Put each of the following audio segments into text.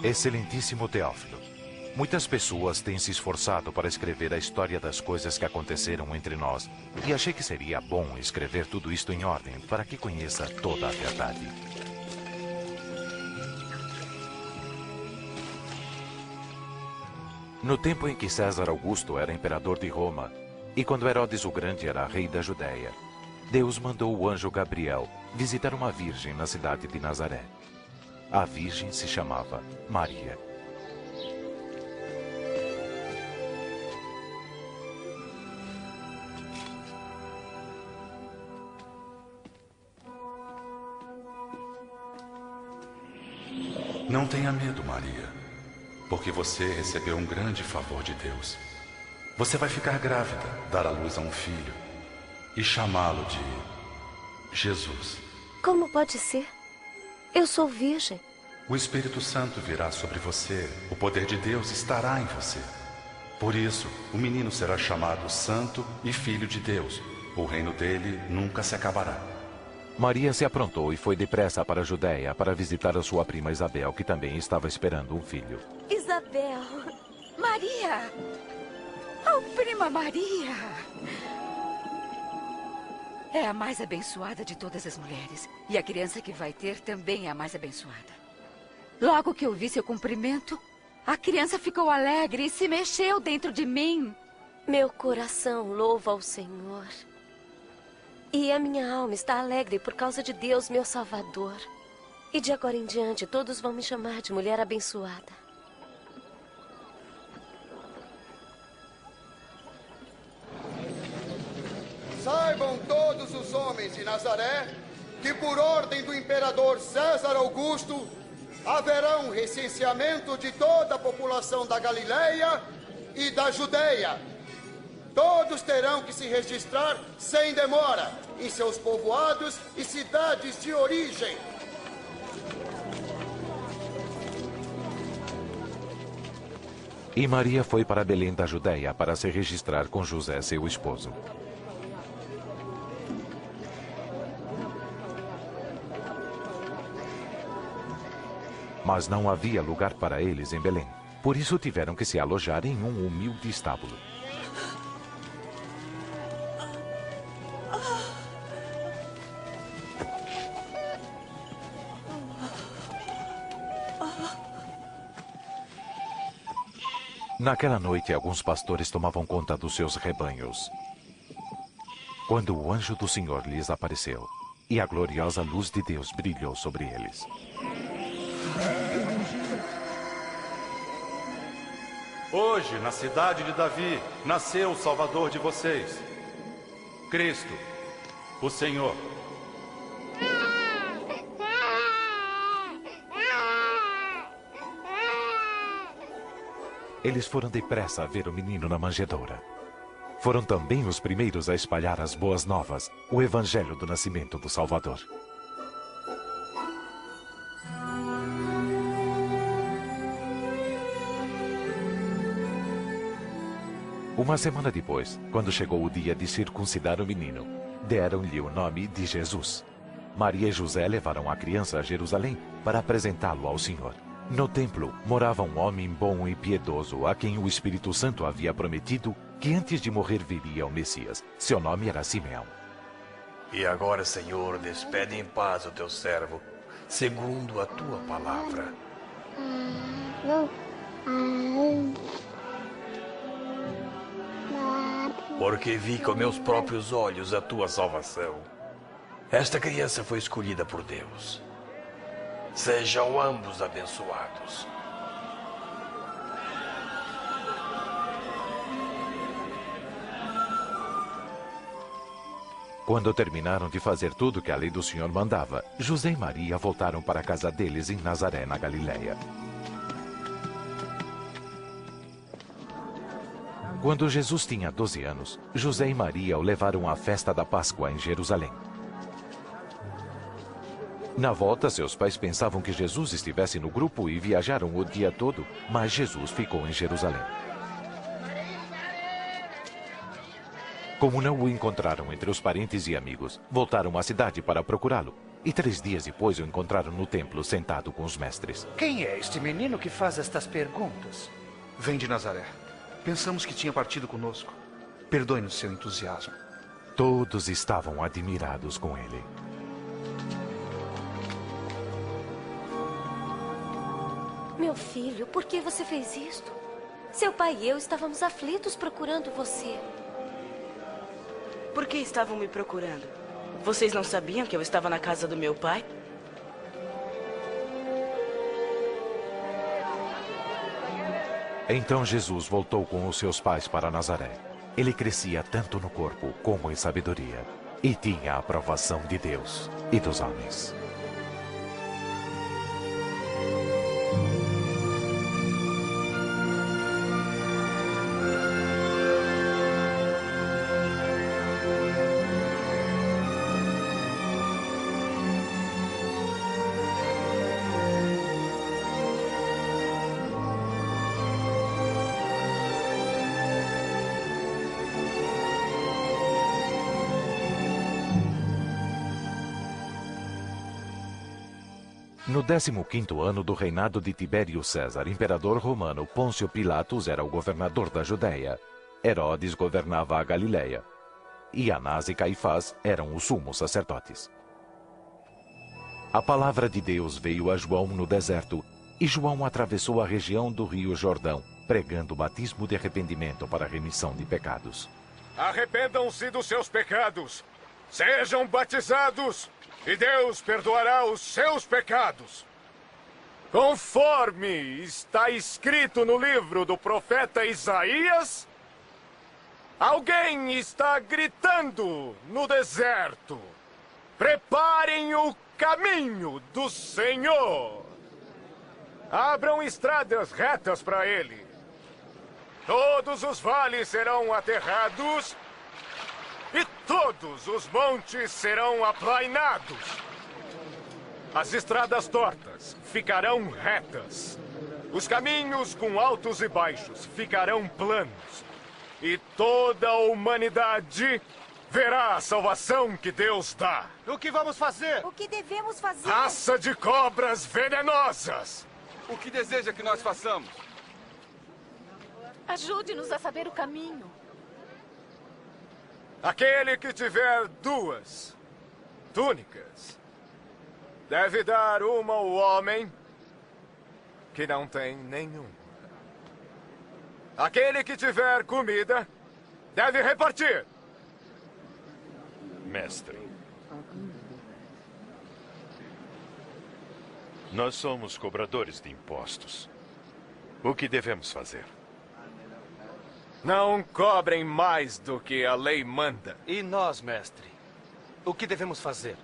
Excelentíssimo Teófilo, muitas pessoas têm se esforçado para escrever a história das coisas que aconteceram entre nós, e achei que seria bom escrever tudo isto em ordem, para que conheça toda a verdade. No tempo em que César Augusto era imperador de Roma, e quando Herodes o Grande era rei da Judéia, Deus mandou o anjo Gabriel visitar uma virgem na cidade de Nazaré. A virgem se chamava Maria. Não tenha medo, Maria, porque você recebeu um grande favor de Deus. Você vai ficar grávida, dar à luz a um filho e chamá-lo de Jesus. Como pode ser? Eu sou virgem. O Espírito Santo virá sobre você, o poder de Deus estará em você. Por isso, o menino será chamado Santo e Filho de Deus. O reino dele nunca se acabará. Maria se aprontou e foi depressa para a Judéia para visitar a sua prima Isabel, que também estava esperando um filho. Isabel. Maria! Oh, prima Maria! É a mais abençoada de todas as mulheres. E a criança que vai ter também é a mais abençoada. Logo que eu vi seu cumprimento, a criança ficou alegre e se mexeu dentro de mim. Meu coração louva ao Senhor. E a minha alma está alegre por causa de Deus, meu Salvador. E de agora em diante, todos vão me chamar de mulher abençoada. Saibam todos os homens de Nazaré que, por ordem do imperador César Augusto, haverá um recenseamento de toda a população da Galileia e da Judeia. Todos terão que se registrar sem demora em seus povoados e cidades de origem. E Maria foi para Belém da Judéia para se registrar com José, seu esposo. Mas não havia lugar para eles em Belém. Por isso tiveram que se alojar em um humilde estábulo. Naquela noite, alguns pastores tomavam conta dos seus rebanhos, quando o anjo do Senhor lhes apareceu, e a gloriosa luz de Deus brilhou sobre eles. Hoje, na cidade de Davi, nasceu o Salvador de vocês, Cristo, o Senhor. Eles foram depressa a ver o menino na manjedoura. Foram também os primeiros a espalhar as boas novas, o evangelho do nascimento do Salvador. Uma semana depois, quando chegou o dia de circuncidar o menino, deram-lhe o nome de Jesus. Maria e José levaram a criança a Jerusalém para apresentá-lo ao Senhor. No templo morava um homem bom e piedoso, a quem o Espírito Santo havia prometido que antes de morrer viria o Messias. Seu nome era Simeão. E agora, Senhor, despede em paz o teu servo, segundo a tua palavra. Porque vi com meus próprios olhos a tua salvação. Esta criança foi escolhida por Deus. Sejam ambos abençoados. Quando terminaram de fazer tudo que a lei do Senhor mandava, José e Maria voltaram para a casa deles em Nazaré, na Galileia. Quando Jesus tinha 12 anos, José e Maria o levaram à festa da Páscoa em Jerusalém. Na volta, seus pais pensavam que Jesus estivesse no grupo e viajaram o dia todo, mas Jesus ficou em Jerusalém. Como não o encontraram entre os parentes e amigos, voltaram à cidade para procurá-lo. E 3 dias depois o encontraram no templo, sentado com os mestres. Quem é este menino que faz estas perguntas? Vem de Nazaré. Pensamos que tinha partido conosco. Perdoe-nos seu entusiasmo. Todos estavam admirados com ele. Meu filho, por que você fez isto? Seu pai e eu estávamos aflitos procurando você. Por que estavam me procurando? Vocês não sabiam que eu estava na casa do meu pai? Então Jesus voltou com os seus pais para Nazaré. Ele crescia tanto no corpo como em sabedoria. E tinha a aprovação de Deus e dos homens. No 15º ano do reinado de Tibério César, imperador romano, Pôncio Pilatos era o governador da Judéia. Herodes governava a Galiléia. E Anás e Caifás eram os sumos sacerdotes. A palavra de Deus veio a João no deserto, e João atravessou a região do rio Jordão, pregando o batismo de arrependimento para a remissão de pecados. Arrependam-se dos seus pecados, sejam batizados, e Deus perdoará os seus pecados. Conforme está escrito no livro do profeta Isaías, alguém está gritando no deserto: preparem o caminho do Senhor. Abram estradas retas para ele. Todos os vales serão aterrados e todos os montes serão aplainados. As estradas tortas ficarão retas. Os caminhos com altos e baixos ficarão planos. E toda a humanidade verá a salvação que Deus dá. O que vamos fazer? O que devemos fazer? Raça de cobras venenosas! O que deseja que nós façamos? Ajude-nos a saber o caminho. Aquele que tiver 2 túnicas deve dar uma ao homem que não tem nenhuma. Aquele que tiver comida deve repartir. Mestre, nós somos cobradores de impostos. O que devemos fazer? Não cobrem mais do que a lei manda. E nós, mestre? O que devemos fazer?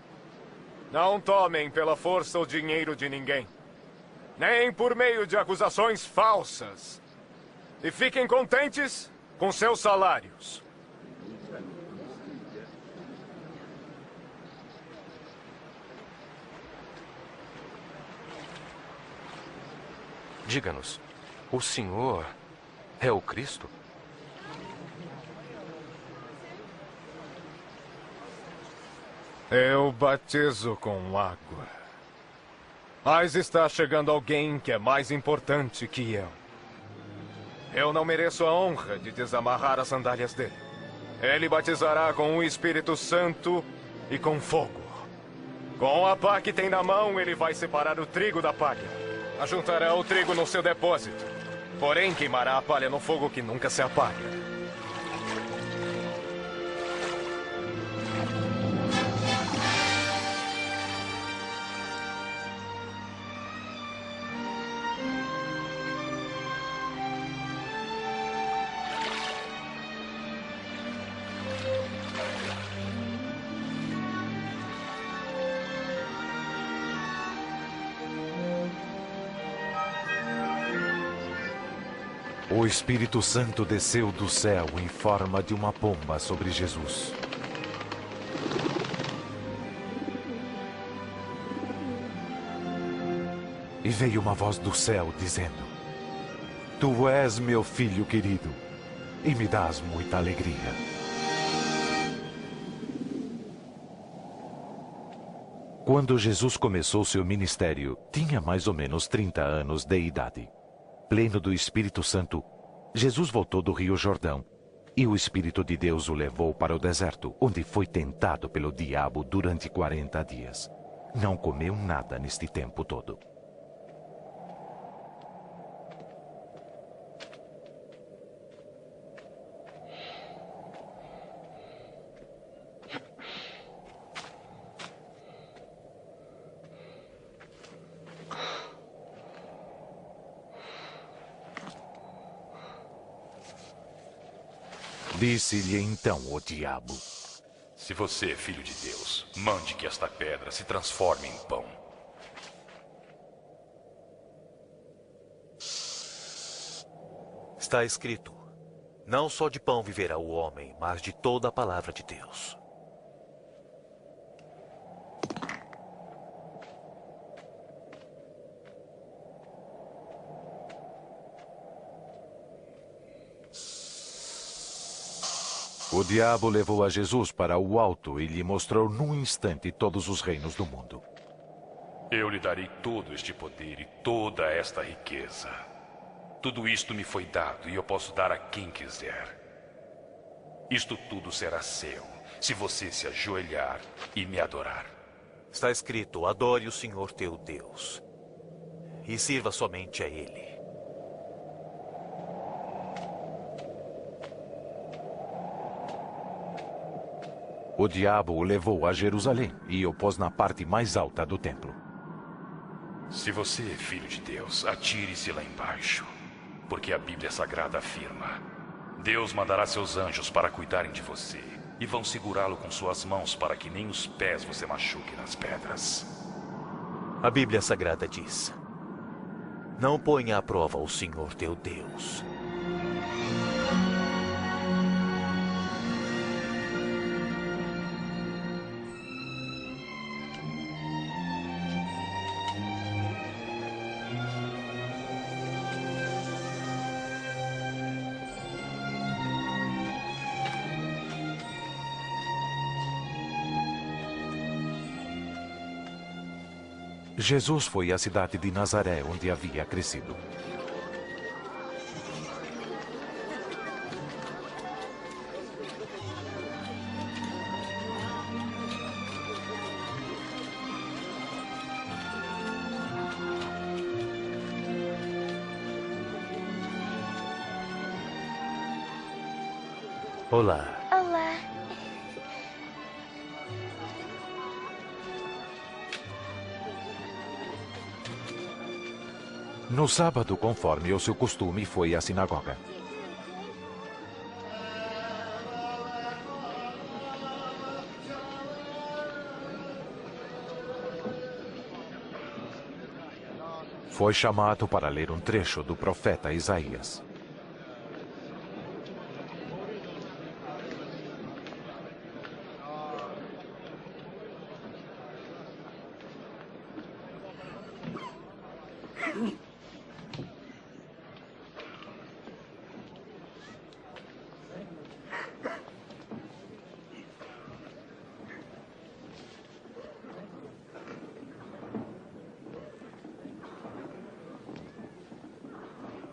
Não tomem pela força o dinheiro de ninguém, nem por meio de acusações falsas. E fiquem contentes com seus salários. Diga-nos, o senhor é o Cristo? Eu batizo com água. Mas está chegando alguém que é mais importante que eu. Eu não mereço a honra de desamarrar as sandálias dele. Ele batizará com o Espírito Santo e com fogo. Com a pá que tem na mão, ele vai separar o trigo da palha. Ajuntará o trigo no seu depósito. Porém, queimará a palha no fogo que nunca se apaga. O Espírito Santo desceu do céu em forma de uma pomba sobre Jesus. E veio uma voz do céu dizendo: Tu és meu filho querido, e me dás muita alegria. Quando Jesus começou seu ministério, tinha mais ou menos 30 anos de idade. Pleno do Espírito Santo, Jesus voltou do Rio Jordão e o Espírito de Deus o levou para o deserto, onde foi tentado pelo diabo durante 40 dias. Não comeu nada neste tempo todo. Disse-lhe então o diabo: Se você é filho de Deus, mande que esta pedra se transforme em pão. Está escrito: não só de pão viverá o homem, mas de toda a palavra de Deus. O diabo levou a Jesus para o alto e lhe mostrou num instante todos os reinos do mundo. Eu lhe darei todo este poder e toda esta riqueza. Tudo isto me foi dado e eu posso dar a quem quiser. Isto tudo será seu, se você se ajoelhar e me adorar. Está escrito: adore o Senhor teu Deus e sirva somente a Ele. O diabo o levou a Jerusalém e o pôs na parte mais alta do templo. Se você é filho de Deus, atire-se lá embaixo, porque a Bíblia Sagrada afirma: Deus mandará seus anjos para cuidarem de você e vão segurá-lo com suas mãos para que nem os pés você machuque nas pedras. A Bíblia Sagrada diz: não ponha à prova o Senhor teu Deus. Jesus foi à cidade de Nazaré, onde havia crescido. Olá. Olá. No sábado, conforme o seu costume, foi à sinagoga. Foi chamado para ler um trecho do profeta Isaías.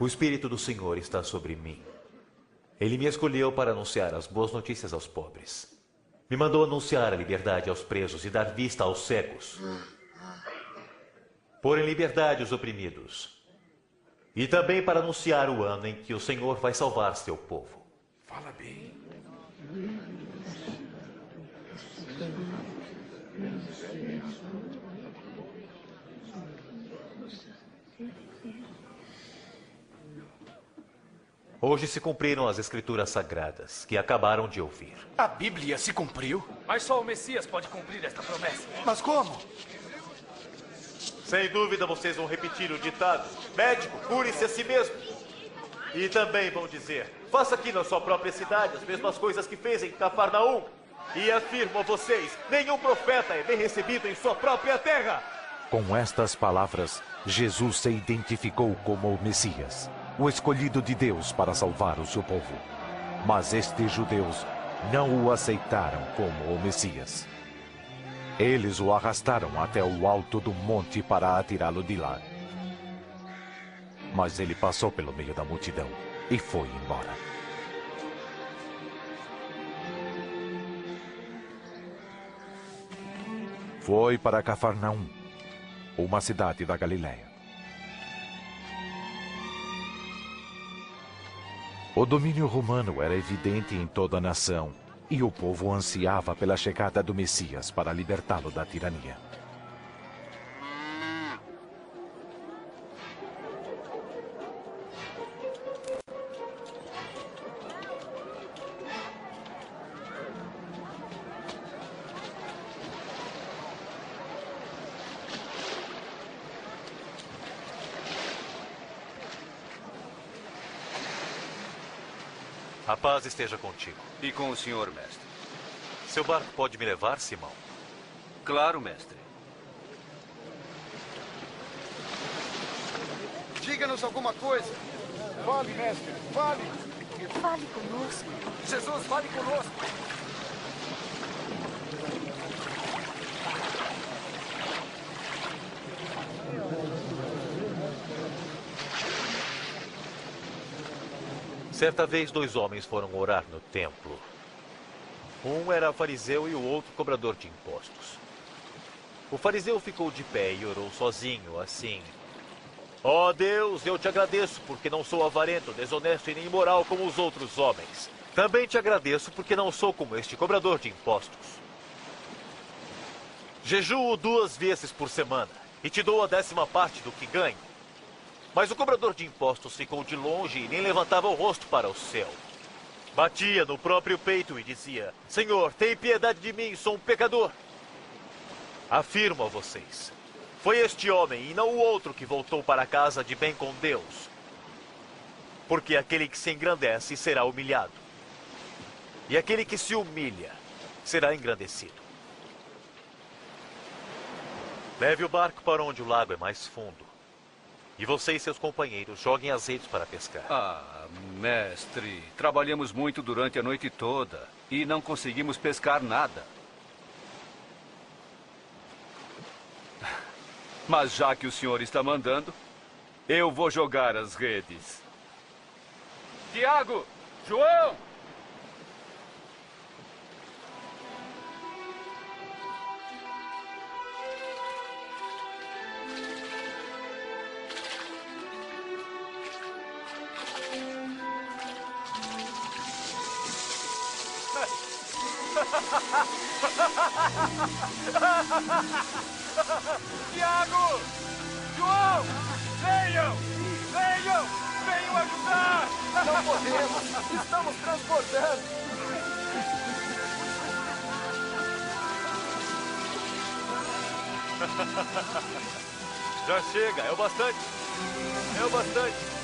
O Espírito do Senhor está sobre mim. Ele me escolheu para anunciar as boas notícias aos pobres. Me mandou anunciar a liberdade aos presos e dar vista aos cegos. Pôr em liberdade os oprimidos. E também para anunciar o ano em que o Senhor vai salvar seu povo. Fala bem. Hoje se cumpriram as Escrituras Sagradas que acabaram de ouvir. A Bíblia se cumpriu? Mas só o Messias pode cumprir esta promessa. Mas como? Sem dúvida vocês vão repetir o ditado: médico, cure-se a si mesmo. E também vão dizer: faça aqui na sua própria cidade as mesmas coisas que fez em Cafarnaum. E afirmo a vocês: nenhum profeta é bem recebido em sua própria terra. Com estas palavras, Jesus se identificou como o Messias, o escolhido de Deus para salvar o seu povo. Mas estes judeus não o aceitaram como o Messias. Eles o arrastaram até o alto do monte para atirá-lo de lá. Mas ele passou pelo meio da multidão e foi embora. Foi para Cafarnaum, uma cidade da Galiléia. O domínio romano era evidente em toda a nação, e o povo ansiava pela chegada do Messias para libertá-lo da tirania. A paz esteja contigo. E com o senhor, mestre. Seu barco pode me levar, Simão? Claro, mestre. Diga-nos alguma coisa. Fale, mestre, fale. Fale conosco. Jesus, fale conosco. Certa vez, 2 homens foram orar no templo. Um era fariseu e o outro cobrador de impostos. O fariseu ficou de pé e orou sozinho, assim: Ó Deus, eu te agradeço porque não sou avarento, desonesto e nem imoral como os outros homens. Também te agradeço porque não sou como este cobrador de impostos. Jejuo 2 vezes por semana e te dou a 10ª parte do que ganho. Mas o cobrador de impostos ficou de longe e nem levantava o rosto para o céu. Batia no próprio peito e dizia: Senhor, tem piedade de mim, sou um pecador. Afirmo a vocês, foi este homem e não o outro que voltou para casa de bem com Deus. Porque aquele que se engrandece será humilhado, e aquele que se humilha será engrandecido. Leve o barco para onde o lago é mais fundo. E você e seus companheiros joguem as redes para pescar. Ah, mestre, trabalhamos muito durante a noite toda e não conseguimos pescar nada. Mas já que o senhor está mandando, eu vou jogar as redes. Tiago! João! Tiago! João! Venham! Venham! Venham ajudar! Não podemos! Estamos transbordando! Já chega, é o bastante. É o bastante.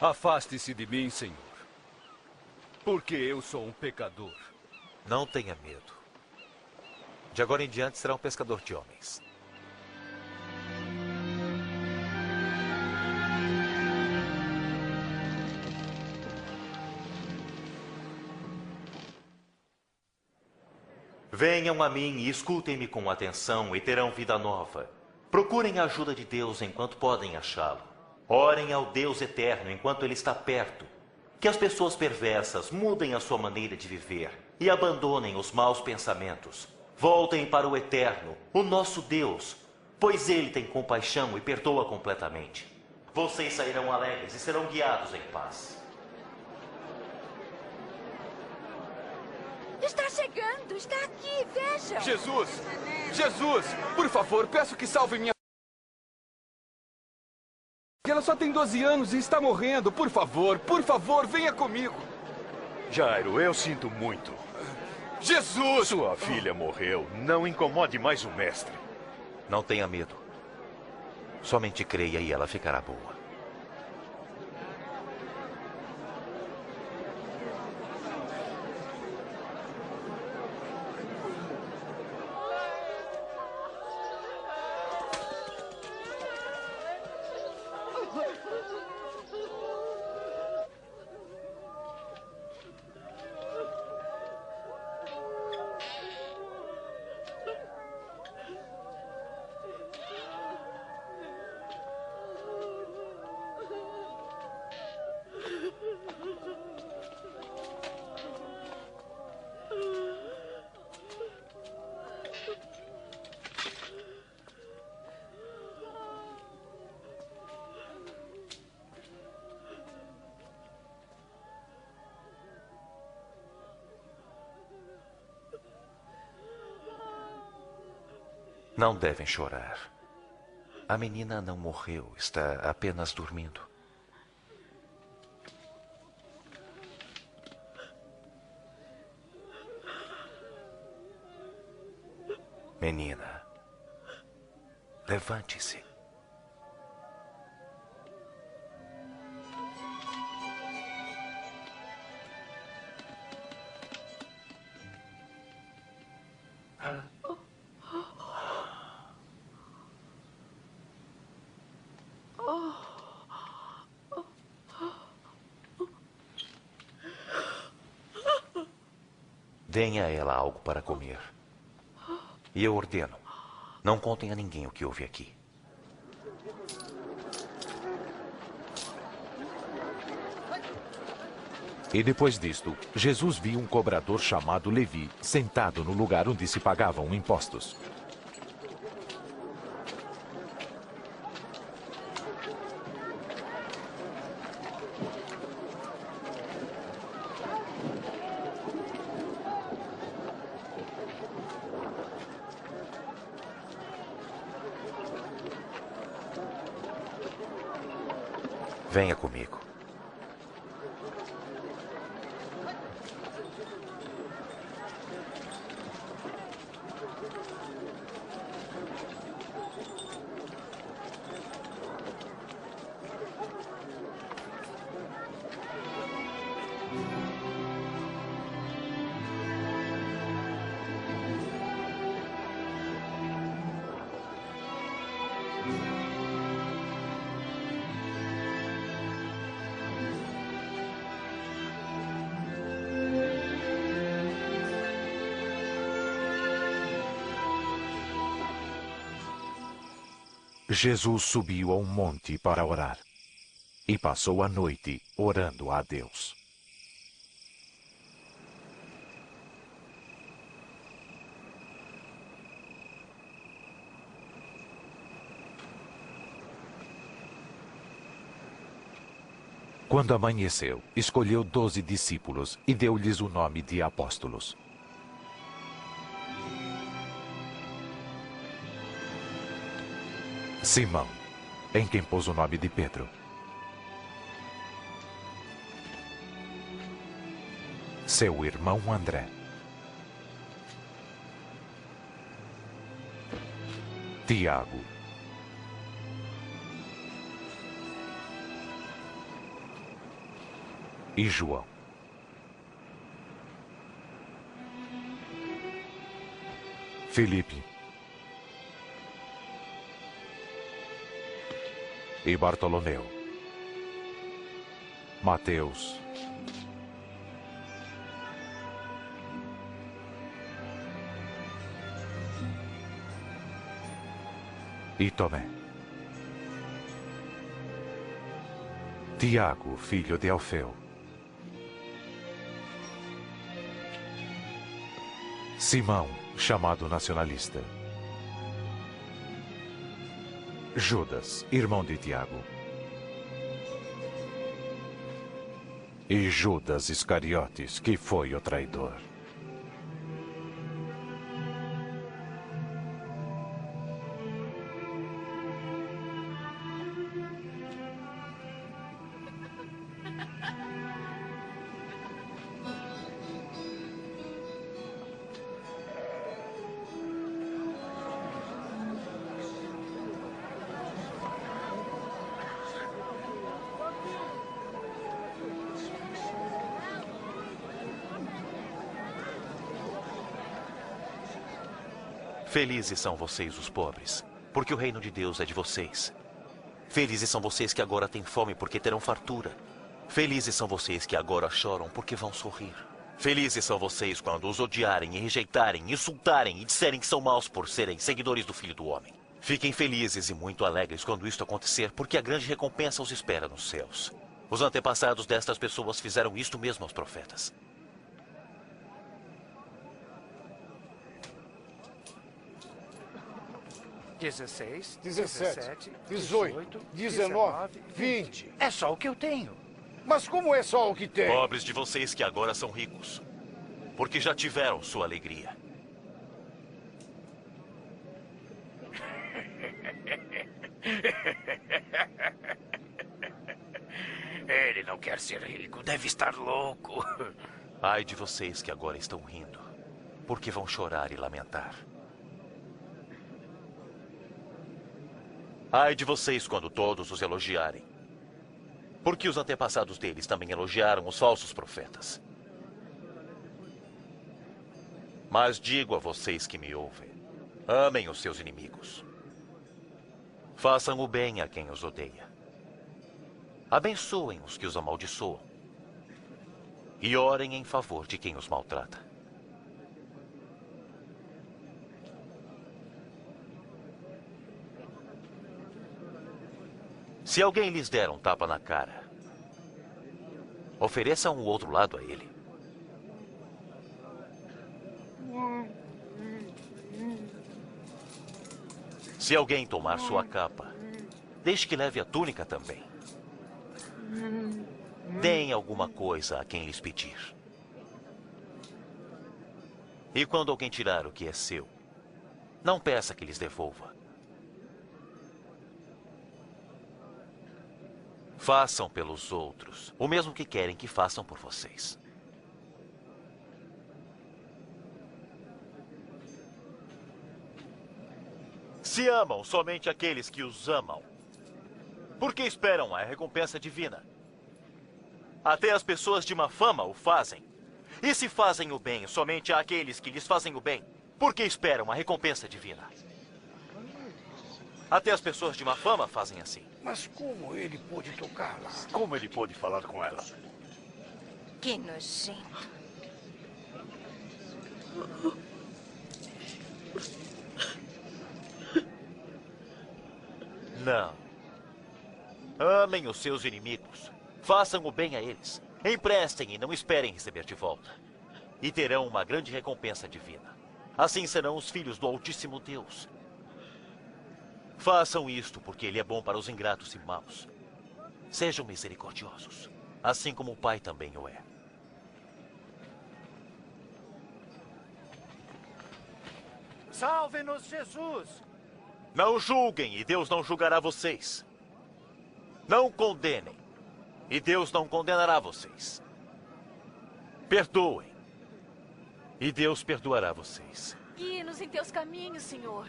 Afaste-se de mim, Senhor, porque eu sou um pecador. Não tenha medo. De agora em diante será um pescador de homens. Venham a mim e escutem-me com atenção e terão vida nova. Procurem a ajuda de Deus enquanto podem achá-lo. Orem ao Deus eterno enquanto Ele está perto. Que as pessoas perversas mudem a sua maneira de viver e abandonem os maus pensamentos. Voltem para o eterno, o nosso Deus, pois Ele tem compaixão e perdoa completamente. Vocês sairão alegres e serão guiados em paz. Está chegando! Está aqui! Vejam! Jesus! Jesus! Por favor, peço que salve minha... Ela só tem 12 anos e está morrendo. Por favor, venha comigo. Jairo, eu sinto muito. Jesus! Sua filha morreu. Não incomode mais o mestre. Não tenha medo. Somente creia e ela ficará boa. Não devem chorar. A menina não morreu, está apenas dormindo. Menina, levante-se. Deem a ela algo para comer. E eu ordeno, não contem a ninguém o que houve aqui. E depois disto, Jesus viu um cobrador chamado Levi sentado no lugar onde se pagavam impostos. Venha comigo. Jesus subiu a um monte para orar e passou a noite orando a Deus. Quando amanheceu, escolheu 12 discípulos e deu-lhes o nome de apóstolos. Simão, em quem pôs o nome de Pedro. Seu irmão André. Tiago. E João. Filipe. E Bartolomeu, Mateus, e Tomé, Tiago, filho de Alfeu, Simão, chamado nacionalista, Judas, irmão de Tiago. E Judas Iscariotes, que foi o traidor. Felizes são vocês, os pobres, porque o reino de Deus é de vocês. Felizes são vocês que agora têm fome, porque terão fartura. Felizes são vocês que agora choram, porque vão sorrir. Felizes são vocês quando os odiarem e rejeitarem, insultarem e disserem que são maus por serem seguidores do Filho do Homem. Fiquem felizes e muito alegres quando isto acontecer, porque a grande recompensa os espera nos céus. Os antepassados destas pessoas fizeram isto mesmo aos profetas. Dezesseis, 17, 17, 18, 19, 20. É só o que eu tenho. Mas como é só o que tem? Pobres de vocês que agora são ricos, porque já tiveram sua alegria. Ele não quer ser rico, deve estar louco. Ai de vocês que agora estão rindo, porque vão chorar e lamentar. Ai de vocês quando todos os elogiarem, porque os antepassados deles também elogiaram os falsos profetas. Mas digo a vocês que me ouvem, amem os seus inimigos. Façam o bem a quem os odeia. Abençoem os que os amaldiçoam. E orem em favor de quem os maltrata. Se alguém lhes der um tapa na cara, ofereçam o outro lado a ele. Se alguém tomar sua capa, deixe que leve a túnica também. Deem alguma coisa a quem lhes pedir. E quando alguém tirar o que é seu, não peça que lhes devolva. Façam pelos outros o mesmo que querem que façam por vocês. Se amam somente aqueles que os amam, por que esperam a recompensa divina? Até as pessoas de má fama o fazem. E se fazem o bem somente àqueles que lhes fazem o bem, por que esperam a recompensa divina? Até as pessoas de má fama fazem assim. Mas como ele pôde tocar lá? Como ele pôde falar com ela? Que nojento. Não. Amem os seus inimigos. Façam o bem a eles. Emprestem e não esperem receber de volta. E terão uma grande recompensa divina. Assim serão os filhos do Altíssimo Deus. Façam isto porque Ele é bom para os ingratos e maus. Sejam misericordiosos, assim como o Pai também o é. Salve-nos, Jesus! Não julguem e Deus não julgará vocês. Não condenem e Deus não condenará vocês. Perdoem e Deus perdoará vocês. Guie-nos em teus caminhos, Senhor.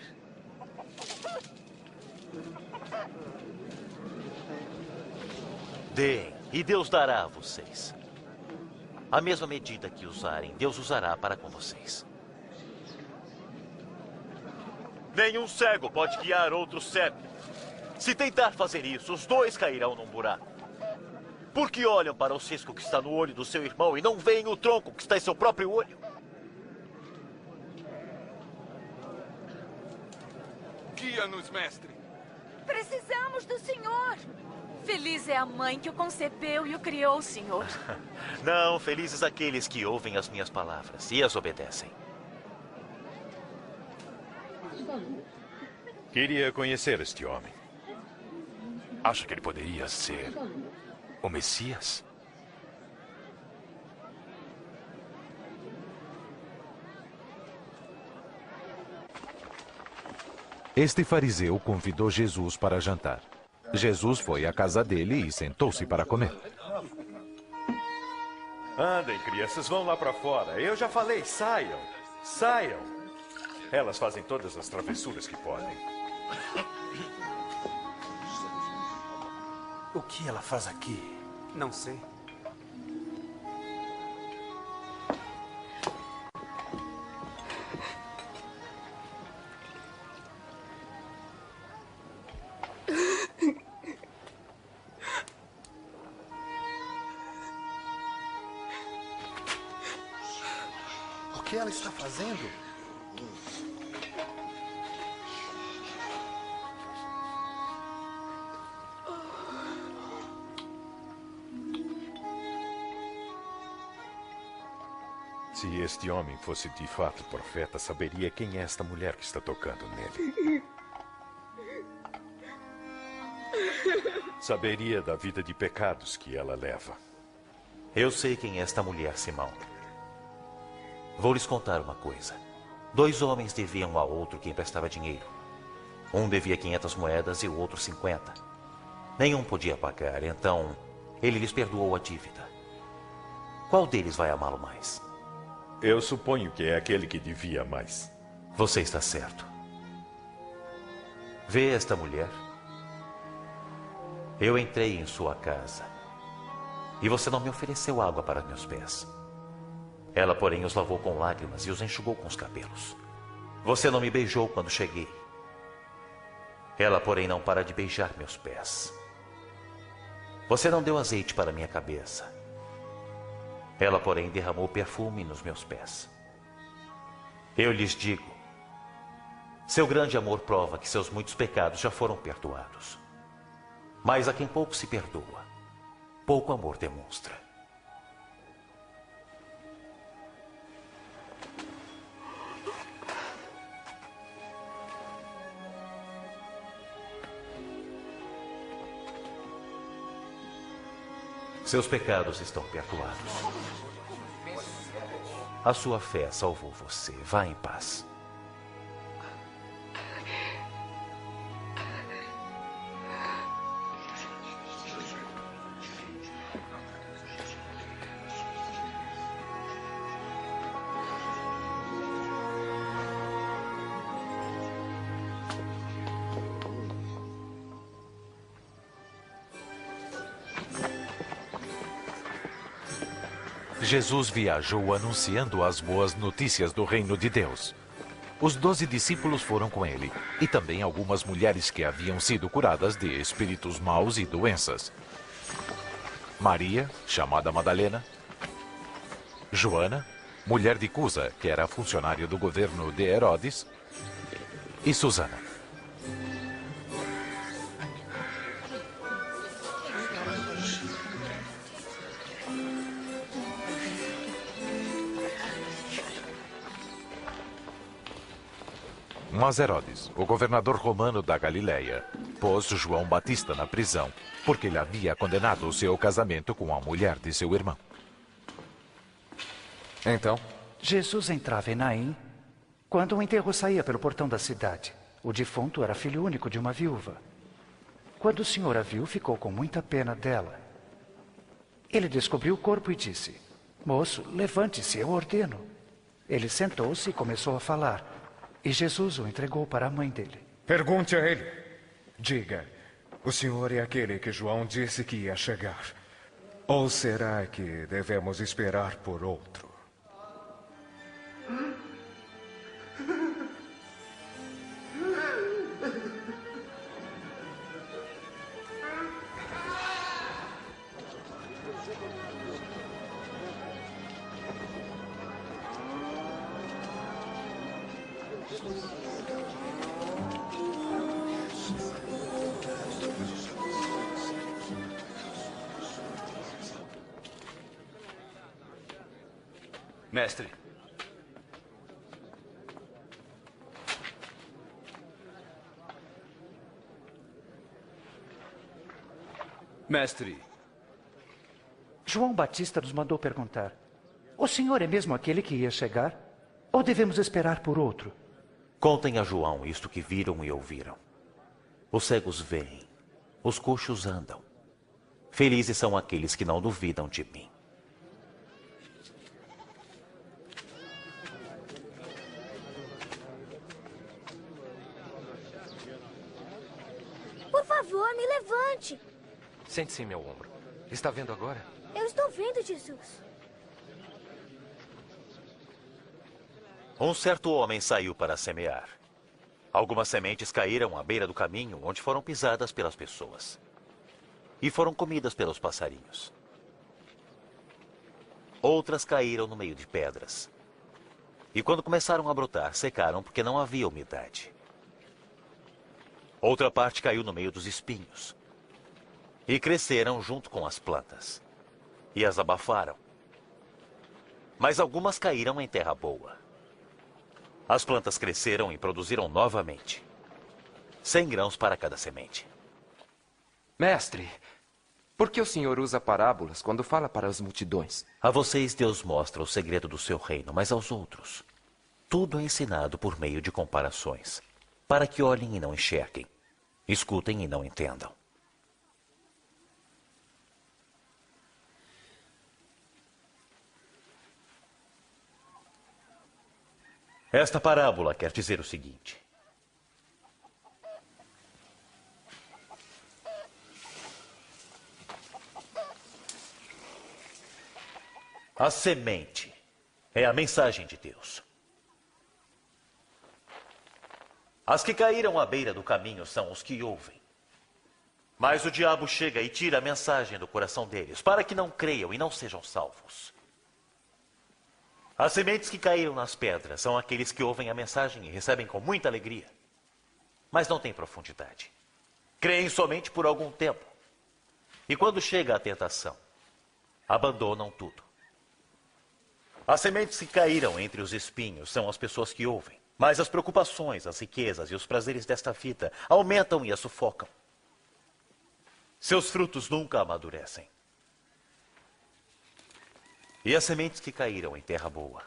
Deem e Deus dará a vocês. A mesma medida que usarem, Deus usará para com vocês. Nenhum cego pode guiar outro cego. Se tentar fazer isso, os dois cairão num buraco. Porque olham para o cisco que está no olho do seu irmão e não veem o tronco que está em seu próprio olho? Guia-nos, mestre. Precisamos do Senhor. Feliz é a mãe que o concebeu e o criou, Senhor. Não, felizes aqueles que ouvem as minhas palavras e as obedecem. Queria conhecer este homem. Acha que ele poderia ser o Messias? Este fariseu convidou Jesus para jantar. Jesus foi à casa dele e sentou-se para comer. Andem, crianças, vão lá para fora. Eu já falei, saiam. Saiam. Elas fazem todas as travessuras que podem. O que ela faz aqui? Não sei. que ela está fazendo? Se este homem fosse de fato profeta, saberia quem é esta mulher que está tocando nele. Saberia da vida de pecados que ela leva. Eu sei quem é esta mulher, Simão. Vou lhes contar uma coisa. 2 homens deviam um ao outro que emprestava dinheiro. Um devia 500 moedas e o outro 50. Nenhum podia pagar, então ele lhes perdoou a dívida. Qual deles vai amá-lo mais? Eu suponho que é aquele que devia mais. Você está certo. Vê esta mulher? Eu entrei em sua casa e você não me ofereceu água para meus pés. Ela, porém, os lavou com lágrimas e os enxugou com os cabelos. Você não me beijou quando cheguei. Ela, porém, não para de beijar meus pés. Você não deu azeite para minha cabeça. Ela, porém, derramou perfume nos meus pés. Eu lhes digo, seu grande amor prova que seus muitos pecados já foram perdoados. Mas a quem pouco se perdoa, pouco amor demonstra. Seus pecados estão perdoados. A sua fé salvou você. Vá em paz. Jesus viajou anunciando as boas notícias do reino de Deus. Os 12 discípulos foram com ele, e também algumas mulheres que haviam sido curadas de espíritos maus e doenças. Maria, chamada Madalena, Joana, mulher de Cusa, que era funcionária do governo de Herodes, e Susana. Mas Herodes, o governador romano da Galileia, pôs João Batista na prisão, porque ele havia condenado o seu casamento com a mulher de seu irmão. Então? Jesus entrava em Naim quando o enterro saía pelo portão da cidade. O defunto era filho único de uma viúva. Quando o Senhor a viu, ficou com muita pena dela. Ele descobriu o corpo e disse, moço, levante-se, eu ordeno. Ele sentou-se e começou a falar. E Jesus o entregou para a mãe dele. Pergunte a ele. Diga, o senhor é aquele que João disse que ia chegar? Ou será que devemos esperar por outro? Mestre. Mestre. João Batista nos mandou perguntar, o senhor é mesmo aquele que ia chegar? Ou devemos esperar por outro? Contem a João isto que viram e ouviram. Os cegos veem, os coxos andam. Felizes são aqueles que não duvidam de mim. Por favor, me levante. Sente-se em meu ombro. Está vendo agora? Eu estou vendo, Jesus. Um certo homem saiu para semear. Algumas sementes caíram à beira do caminho, onde foram pisadas pelas pessoas. E foram comidas pelos passarinhos. Outras caíram no meio de pedras. E quando começaram a brotar, secaram porque não havia umidade. Outra parte caiu no meio dos espinhos. E cresceram junto com as plantas. E as abafaram. Mas algumas caíram em terra boa. As plantas cresceram e produziram novamente. 100 grãos para cada semente. Mestre, por que o senhor usa parábolas quando fala para as multidões? A vocês Deus mostra o segredo do seu reino, mas aos outros, tudo é ensinado por meio de comparações, para que olhem e não enxerguem, escutem e não entendam. Esta parábola quer dizer o seguinte: a semente é a mensagem de Deus. As que caíram à beira do caminho são os que ouvem. Mas o diabo chega e tira a mensagem do coração deles, para que não creiam e não sejam salvos. As sementes que caíram nas pedras são aqueles que ouvem a mensagem e recebem com muita alegria, mas não têm profundidade. Creem somente por algum tempo. E quando chega a tentação, abandonam tudo. As sementes que caíram entre os espinhos são as pessoas que ouvem, mas as preocupações, as riquezas e os prazeres desta vida aumentam e as sufocam. Seus frutos nunca amadurecem. E as sementes que caíram em terra boa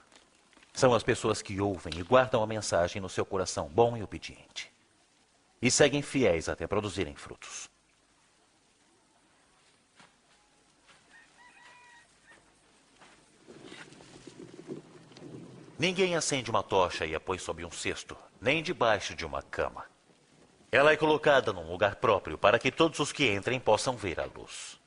são as pessoas que ouvem e guardam a mensagem no seu coração bom e obediente. E seguem fiéis até produzirem frutos. Ninguém acende uma tocha e a põe sob um cesto, nem debaixo de uma cama. Ela é colocada num lugar próprio para que todos os que entrem possam ver a luz.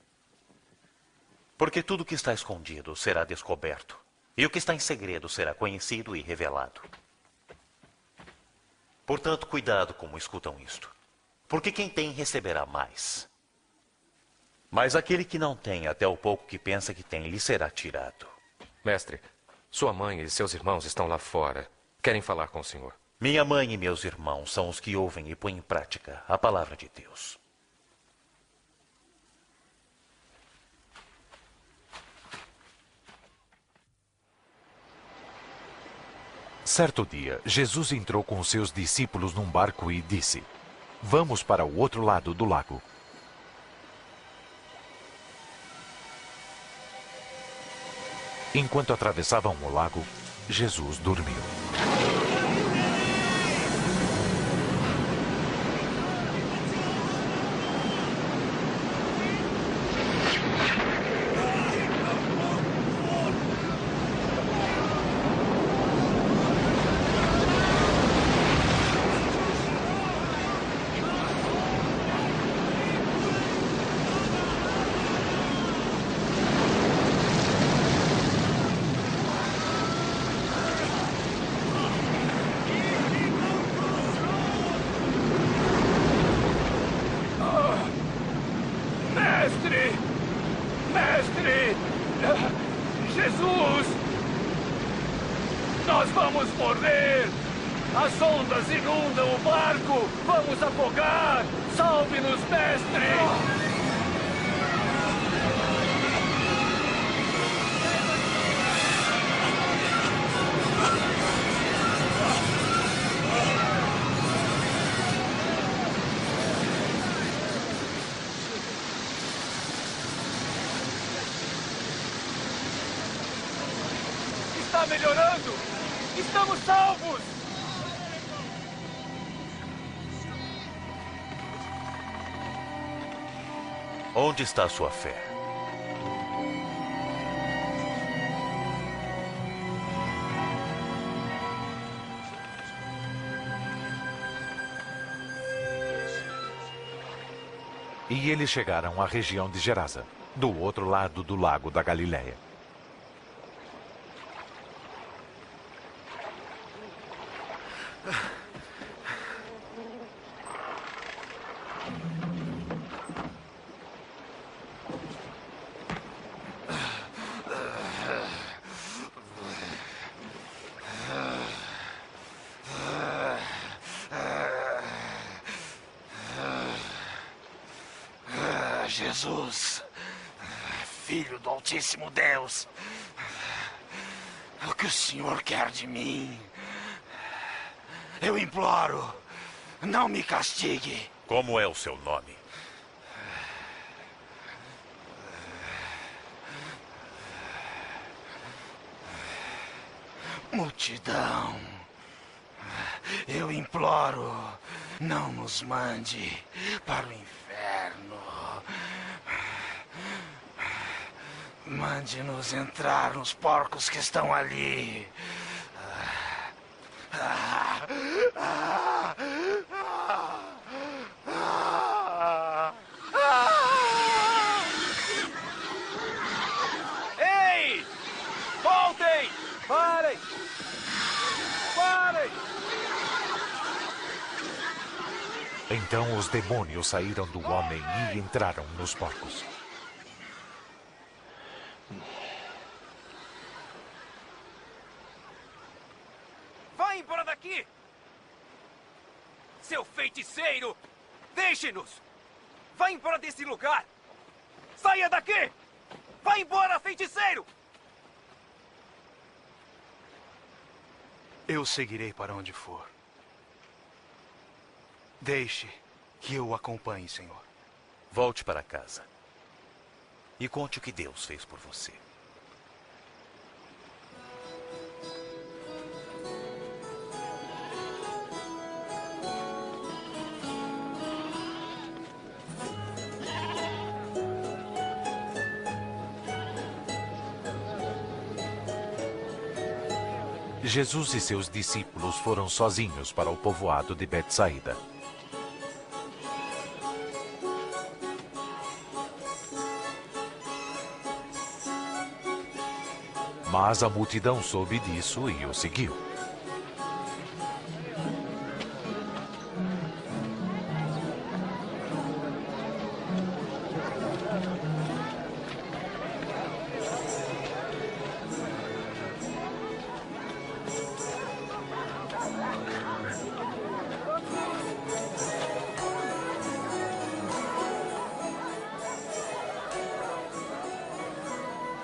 Porque tudo que está escondido será descoberto, e o que está em segredo será conhecido e revelado. Portanto, cuidado como escutam isto, porque quem tem receberá mais. Mas aquele que não tem, até o pouco que pensa que tem, lhe será tirado. Mestre, sua mãe e seus irmãos estão lá fora. Querem falar com o senhor. Minha mãe e meus irmãos são os que ouvem e põem em prática a palavra de Deus. Certo dia, Jesus entrou com os seus discípulos num barco e disse: "Vamos para o outro lado do lago." Enquanto atravessavam o lago, Jesus dormiu. Mestre! Jesus! Nós vamos morrer! As ondas inundam o barco! Vamos afogar! Salve-nos, mestre! Está melhorando! Estamos salvos! Onde está a sua fé? E eles chegaram à região de Gerasa, do outro lado do lago da Galileia. Jesus, Filho do Altíssimo Deus, o que o Senhor quer de mim? Eu imploro, não me castigue. Como é o seu nome? Multidão, eu imploro, não nos mande para o inferno. Mande-nos entrar nos porcos que estão ali. Ei! Voltem! Parem! Parem! Então os demônios saíram do homem e entraram nos porcos. Vá embora daqui! Seu feiticeiro! Deixe-nos! Vá embora desse lugar! Saia daqui! Vá embora, feiticeiro! Eu seguirei para onde for. Deixe que eu o acompanhe, Senhor. Volte para casa. E conte o que Deus fez por você. Jesus e seus discípulos foram sozinhos para o povoado de Betsaída. Mas a multidão soube disso e o seguiu.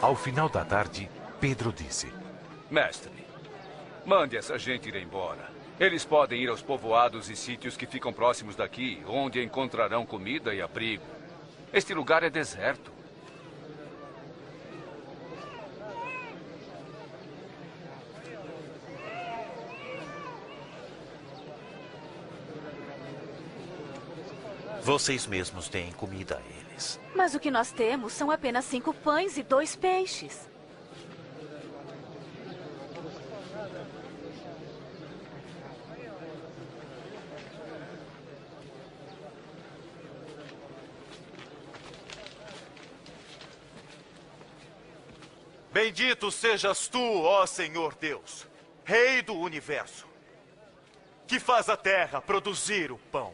Ao final da tarde, Pedro disse: Mestre, mande essa gente ir embora. Eles podem ir aos povoados e sítios que ficam próximos daqui, onde encontrarão comida e abrigo. Este lugar é deserto. Vocês mesmos deem comida a eles. Mas o que nós temos são apenas 5 pães e 2 peixes. Bendito sejas tu, ó Senhor Deus, Rei do universo, que faz a terra produzir o pão.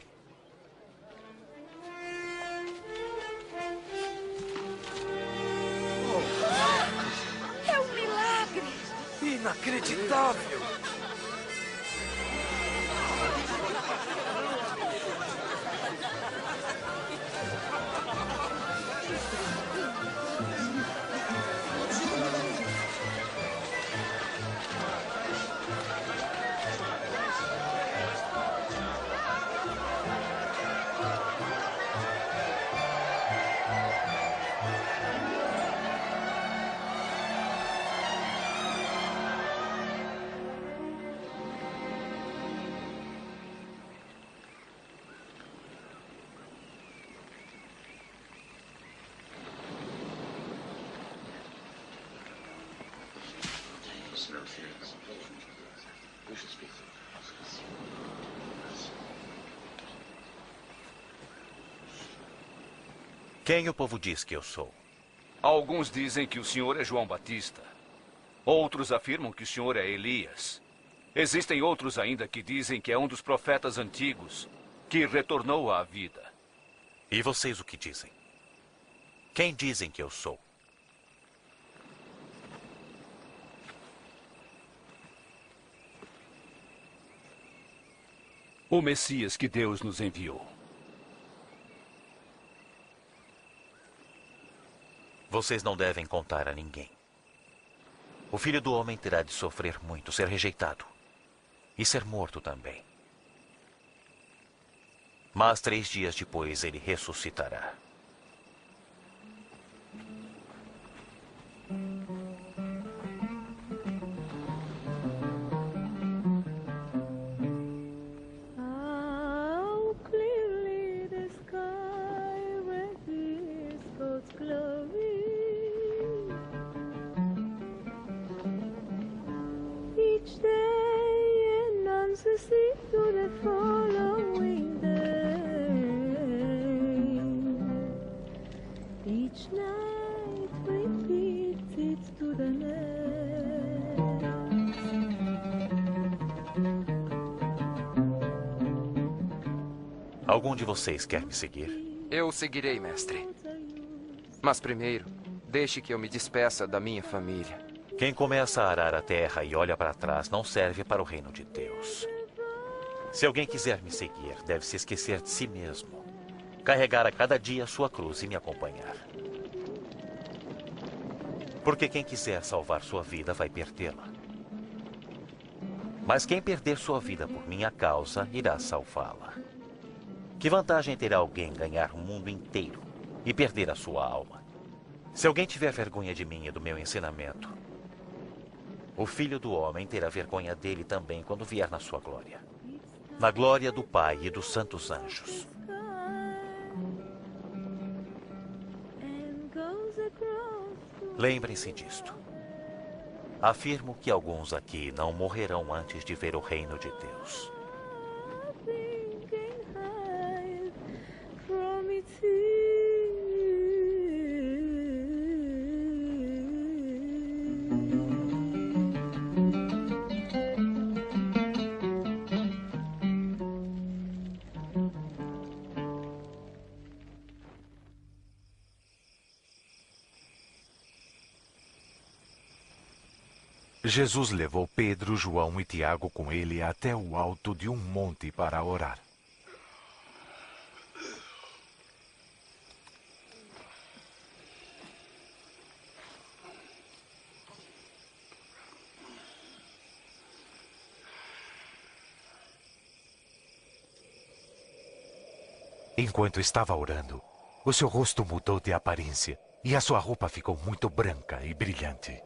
É um milagre! Inacreditável! Quem o povo diz que eu sou? Alguns dizem que o senhor é João Batista. Outros afirmam que o senhor é Elias. Existem outros ainda que dizem que é um dos profetas antigos que retornou à vida. E vocês o que dizem? Quem dizem que eu sou? O Messias que Deus nos enviou. Vocês não devem contar a ninguém. O Filho do Homem terá de sofrer muito, ser rejeitado e ser morto também. Mas 3 dias depois ele ressuscitará. How clearly the sky reveals God's glory. Each day announces it to the following day. Each night repeats it to the next. Algum de vocês quer me seguir? Eu o seguirei, mestre. Mas primeiro, deixe que eu me despeça da minha família. Quem começa a arar a terra e olha para trás não serve para o reino de Deus. Se alguém quiser me seguir, deve se esquecer de si mesmo, carregar a cada dia a sua cruz e me acompanhar. Porque quem quiser salvar sua vida vai perdê-la. Mas quem perder sua vida por minha causa irá salvá-la. Que vantagem terá alguém ganhar o mundo inteiro e perder a sua alma? Se alguém tiver vergonha de mim e do meu ensinamento, o Filho do Homem terá vergonha dele também quando vier na sua glória. Na glória do Pai e dos santos anjos. Lembrem-se disto. Afirmo que alguns aqui não morrerão antes de ver o reino de Deus. Jesus levou Pedro, João e Tiago com ele até o alto de um monte para orar. Enquanto estava orando, o seu rosto mudou de aparência e a sua roupa ficou muito branca e brilhante.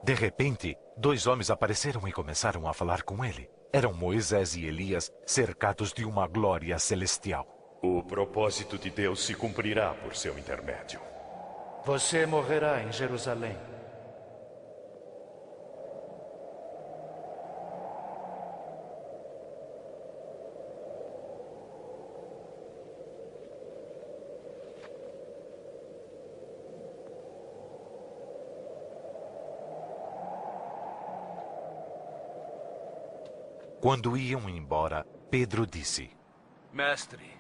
De repente, 2 homens apareceram e começaram a falar com ele. Eram Moisés e Elias, cercados de uma glória celestial. O propósito de Deus se cumprirá por seu intermédio. Você morrerá em Jerusalém. Quando iam embora, Pedro disse: Mestre,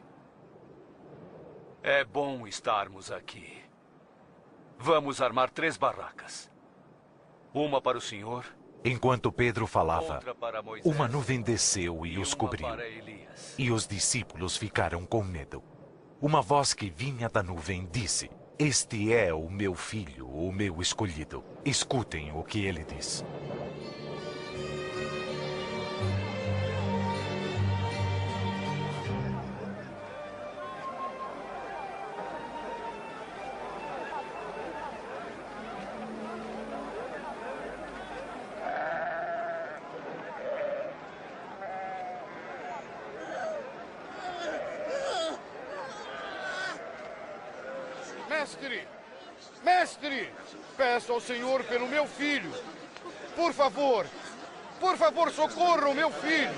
é bom estarmos aqui. Vamos armar 3 barracas. Uma para o senhor. Enquanto Pedro falava, outra para Moisés, uma nuvem desceu e os cobriu. E os discípulos ficaram com medo. Uma voz que vinha da nuvem disse: Este é o meu filho, o meu escolhido. Escutem o que ele diz. Mestre! Mestre! Peço ao Senhor pelo meu filho. Por favor, socorra o meu filho.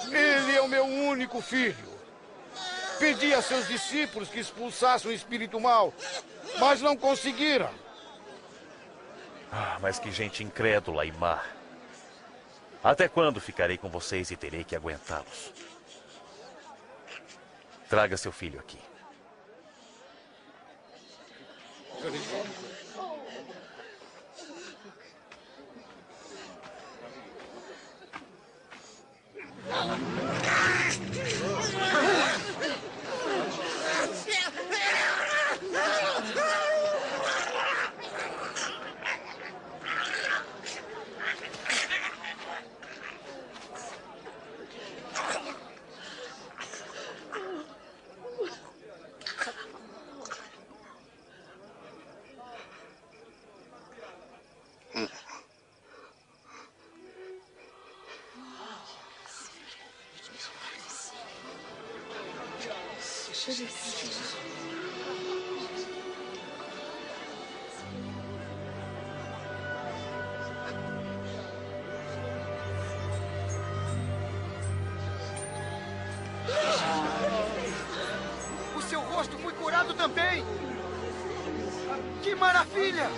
Ele é o meu único filho. Pedi a seus discípulos que expulsassem o espírito mau, mas não conseguiram. Ah, mas que gente incrédula e má. Até quando ficarei com vocês e terei que aguentá-los? Traga seu filho aqui. O seu rosto foi curado também! Que maravilha!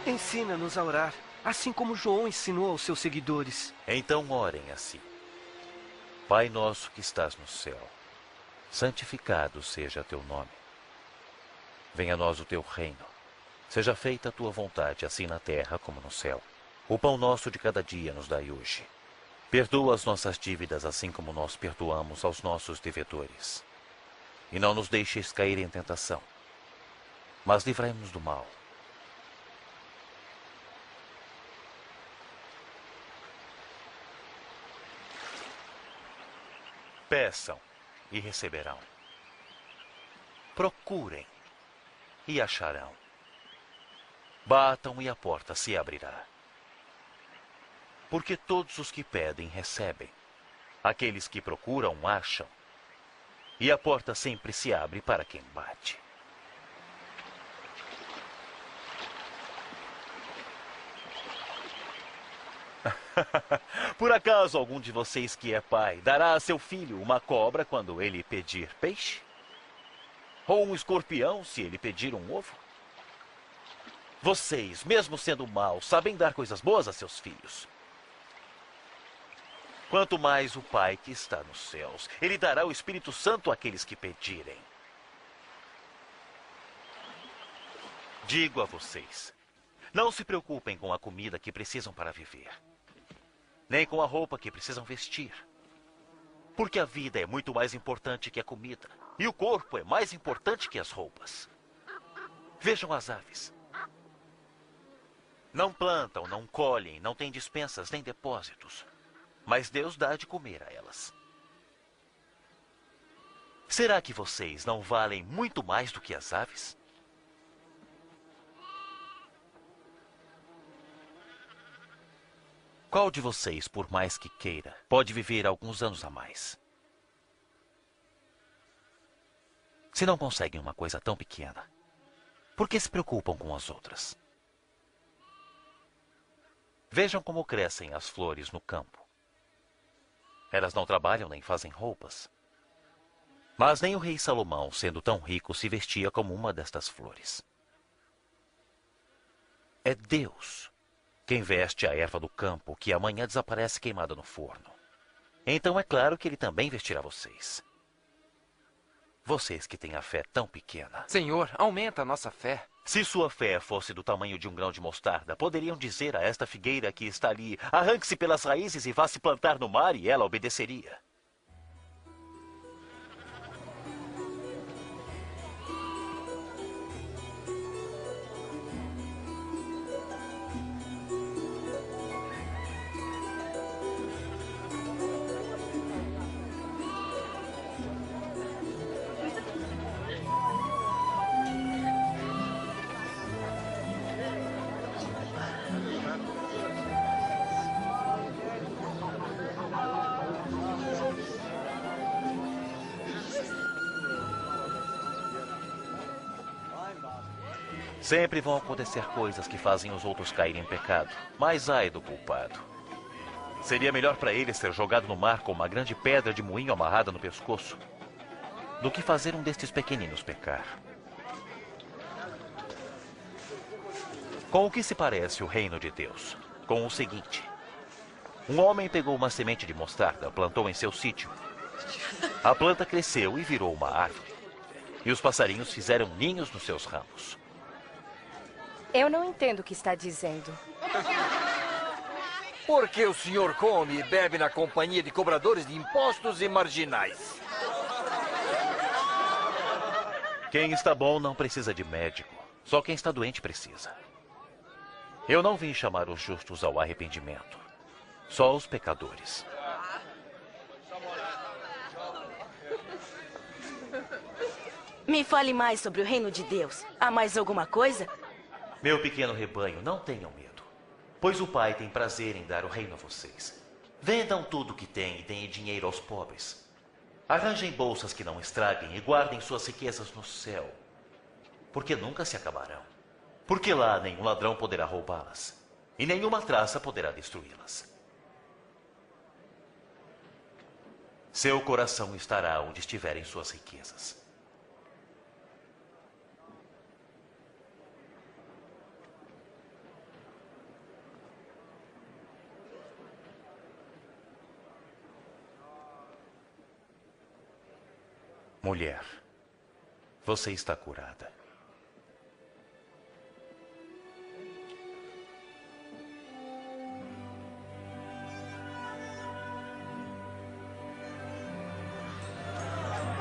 Ensina-nos a orar, assim como João ensinou aos seus seguidores. Então orem assim. Pai nosso que estás no céu, santificado seja teu nome. Venha a nós o teu reino. Seja feita a tua vontade, assim na terra como no céu. O pão nosso de cada dia nos dai hoje. Perdoa as nossas dívidas, assim como nós perdoamos aos nossos devedores. E não nos deixes cair em tentação, mas livrai-nos do mal. Peçam e receberão. Procurem e acharão. Batam e a porta se abrirá. Porque todos os que pedem recebem. Aqueles que procuram acham. E a porta sempre se abre para quem bate. Por acaso algum de vocês que é pai dará a seu filho uma cobra quando ele pedir peixe? Ou um escorpião se ele pedir um ovo? Vocês, mesmo sendo maus, sabem dar coisas boas a seus filhos. Quanto mais o Pai que está nos céus, ele dará o Espírito Santo àqueles que pedirem. Digo a vocês, não se preocupem com a comida que precisam para viver, nem com a roupa que precisam vestir. Porque a vida é muito mais importante que a comida, e o corpo é mais importante que as roupas. Vejam as aves. Não plantam, não colhem, não têm despensas nem depósitos, mas Deus dá de comer a elas. Será que vocês não valem muito mais do que as aves? Qual de vocês, por mais que queira, pode viver alguns anos a mais? Se não conseguem uma coisa tão pequena, por que se preocupam com as outras? Vejam como crescem as flores no campo. Elas não trabalham nem fazem roupas. Mas nem o rei Salomão, sendo tão rico, se vestia como uma destas flores. É Deus quem veste a erva do campo, que amanhã desaparece queimada no forno. Então é claro que ele também vestirá vocês. Vocês que têm a fé tão pequena. Senhor, aumenta a nossa fé. Se sua fé fosse do tamanho de um grão de mostarda, poderiam dizer a esta figueira que está ali, arranque-se pelas raízes e vá se plantar no mar, e ela obedeceria. Sempre vão acontecer coisas que fazem os outros caírem em pecado, mas ai do culpado. Seria melhor para ele ser jogado no mar com uma grande pedra de moinho amarrada no pescoço, do que fazer um destes pequeninos pecar. Com o que se parece o reino de Deus? Com o seguinte: um homem pegou uma semente de mostarda, plantou em seu sítio. A planta cresceu e virou uma árvore, e os passarinhos fizeram ninhos nos seus ramos. Eu não entendo o que está dizendo. Por que o senhor come e bebe na companhia de cobradores de impostos e marginais? Quem está bom não precisa de médico. Só quem está doente precisa. Eu não vim chamar os justos ao arrependimento. Só os pecadores. Me fale mais sobre o reino de Deus. Há mais alguma coisa? Meu pequeno rebanho, não tenham medo. Pois o Pai tem prazer em dar o reino a vocês. Vendam tudo o que têm e deem dinheiro aos pobres. Arranjem bolsas que não estraguem e guardem suas riquezas no céu. Porque nunca se acabarão. Porque lá nenhum ladrão poderá roubá-las. E nenhuma traça poderá destruí-las. Seu coração estará onde estiverem suas riquezas. Mulher, você está curada.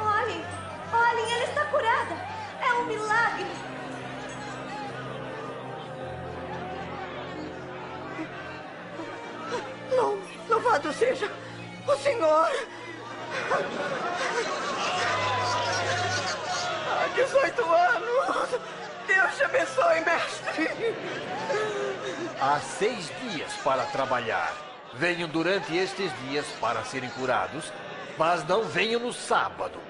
Olhem, ela está curada. É um milagre. Louvado seja o Senhor. 18 anos! Deus te abençoe, mestre! Há 6 dias para trabalhar. Venham durante estes dias para serem curados, mas não venham no sábado.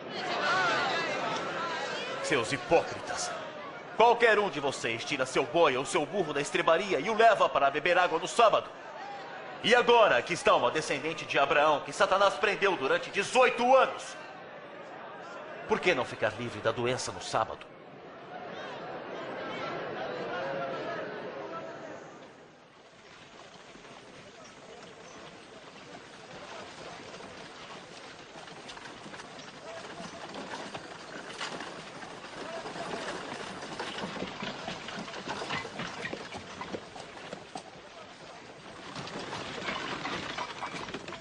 Seus hipócritas! Qualquer um de vocês tira seu boi ou seu burro da estrebaria e o leva para beber água no sábado. E agora aqui está uma descendente de Abraão que Satanás prendeu durante 18 anos. Por que não ficar livre da doença no sábado?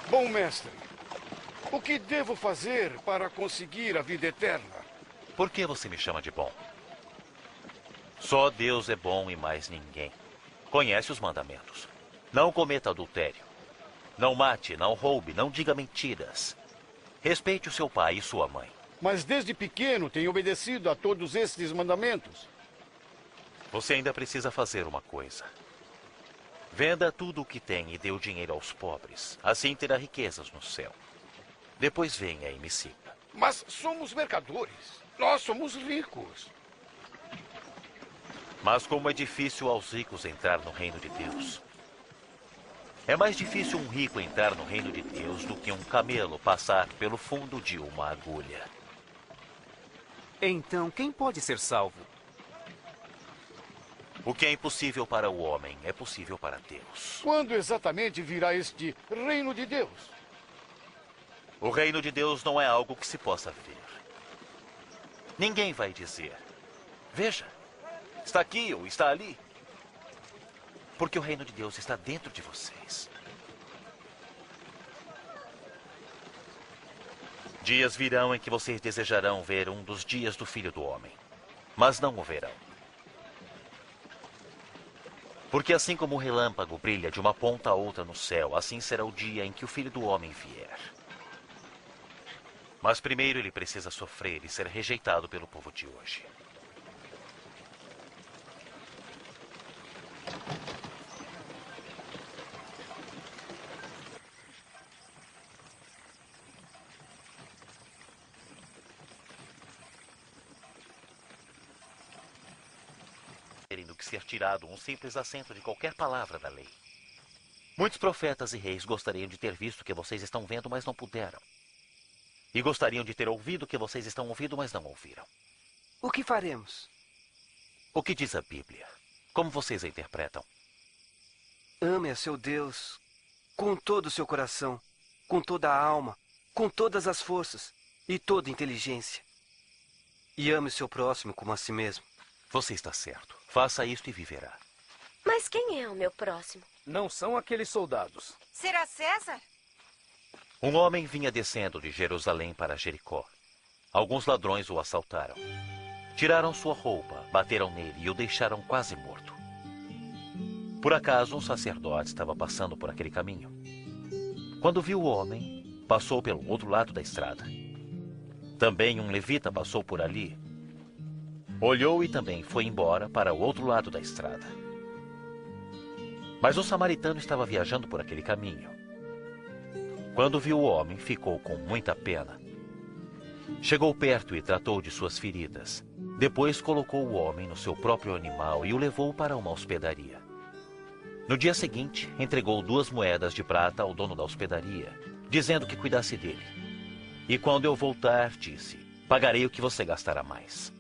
Bom mestre, o que devo fazer para conseguir a vida eterna? Por que você me chama de bom? Só Deus é bom e mais ninguém. Conhece os mandamentos. Não cometa adultério. Não mate, não roube, não diga mentiras. Respeite o seu pai e sua mãe. Mas desde pequeno tenho obedecido a todos esses mandamentos. Você ainda precisa fazer uma coisa. Venda tudo o que tem e dê o dinheiro aos pobres. Assim terá riquezas no céu. Depois venha e me siga. Mas somos mercadores. Nós somos ricos. Mas como é difícil aos ricos entrar no reino de Deus. É mais difícil um rico entrar no reino de Deus do que um camelo passar pelo fundo de uma agulha. Então, quem pode ser salvo? O que é impossível para o homem é possível para Deus. Quando exatamente virá este reino de Deus? O reino de Deus não é algo que se possa ver. Ninguém vai dizer, veja, está aqui ou está ali. Porque o reino de Deus está dentro de vocês. Dias virão em que vocês desejarão ver um dos dias do Filho do Homem, mas não o verão. Porque assim como o relâmpago brilha de uma ponta a outra no céu, assim será o dia em que o Filho do Homem vier. Mas primeiro ele precisa sofrer e ser rejeitado pelo povo de hoje. Do que ser tirado um simples acento de qualquer palavra da lei. Muitos profetas e reis gostariam de ter visto o que vocês estão vendo, mas não puderam. E gostariam de ter ouvido o que vocês estão ouvindo, mas não ouviram. O que faremos? O que diz a Bíblia? Como vocês a interpretam? Ame a seu Deus com todo o seu coração, com toda a alma, com todas as forças e toda a inteligência. E ame o seu próximo como a si mesmo. Você está certo. Faça isto e viverá. Mas quem é o meu próximo? Não são aqueles soldados. Será César? Um homem vinha descendo de Jerusalém para Jericó. Alguns ladrões o assaltaram. Tiraram sua roupa, bateram nele e o deixaram quase morto. Por acaso, um sacerdote estava passando por aquele caminho. Quando viu o homem, passou pelo outro lado da estrada. Também um levita passou por ali. Olhou e também foi embora para o outro lado da estrada. Mas o samaritano estava viajando por aquele caminho. Quando viu o homem, ficou com muita pena. Chegou perto e tratou de suas feridas. Depois colocou o homem no seu próprio animal e o levou para uma hospedaria. No dia seguinte, entregou 2 moedas de prata ao dono da hospedaria, dizendo que cuidasse dele. E quando eu voltar, disse, pagarei o que você gastará mais.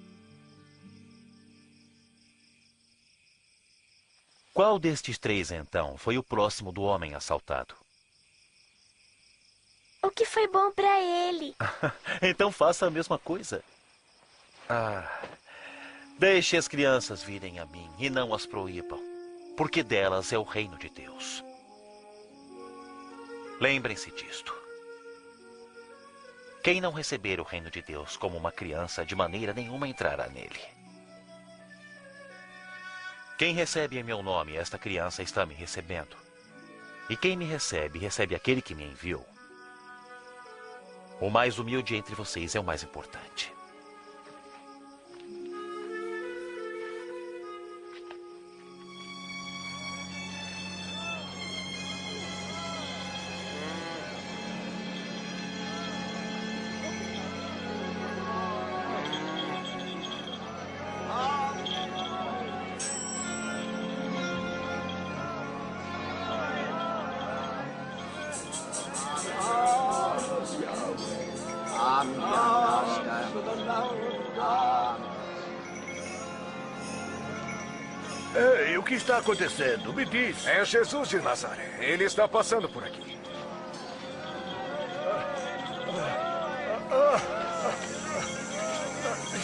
Qual destes 3, então, foi o próximo do homem assaltado? O que foi bom para ele? Então faça a mesma coisa. Deixe as crianças virem a mim e não as proíbam, porque delas é o reino de Deus. Lembrem-se disto. Quem não receber o reino de Deus como uma criança, de maneira nenhuma entrará nele. Quem recebe em meu nome, esta criança está me recebendo. E quem me recebe, recebe aquele que me enviou. O mais humilde entre vocês é o mais importante. Ei, o que está acontecendo? Me diz. É Jesus de Nazaré. Ele está passando por aqui.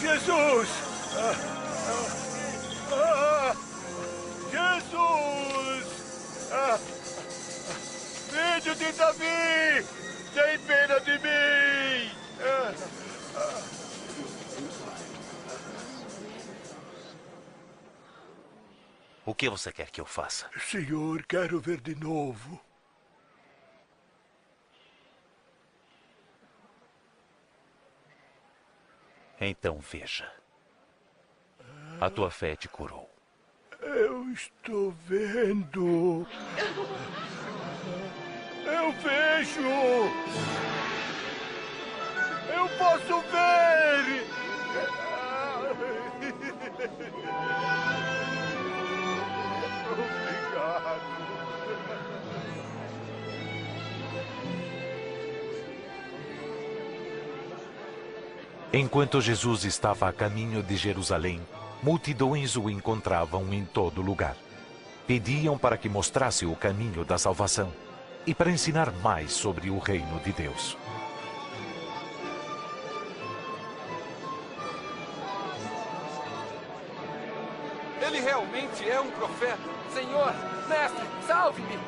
Jesus! Jesus! Filho de Davi! Tem pena de mim! O que você quer que eu faça? Senhor, quero ver de novo. Então veja. A tua fé te curou. Eu estou vendo. Eu vejo. Eu posso ver. Obrigado. Enquanto Jesus estava a caminho de Jerusalém, multidões o encontravam em todo lugar. Pediam para que mostrasse o caminho da salvação e para ensinar mais sobre o reino de Deus. Ele realmente é um profeta. Senhor, mestre, salve-me!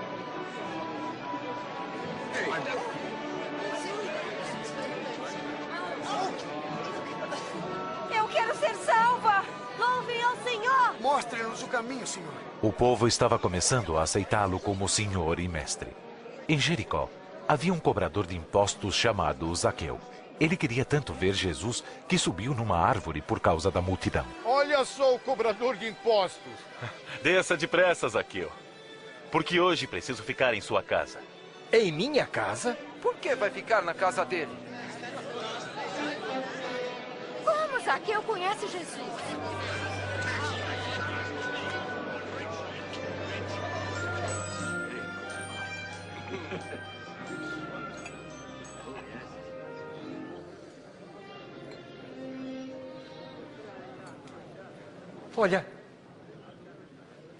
Eu quero ser salva! Louvem ao Senhor! Mostre-nos o caminho, Senhor. O povo estava começando a aceitá-lo como Senhor e Mestre. Em Jericó, havia um cobrador de impostos chamado Zaqueu. Ele queria tanto ver Jesus que subiu numa árvore por causa da multidão. Olha só o cobrador de impostos. Desça depressa, Zaqueu. Porque hoje preciso ficar em sua casa. Em minha casa? Por que vai ficar na casa dele? Como Zaqueu conhece Jesus? Olha,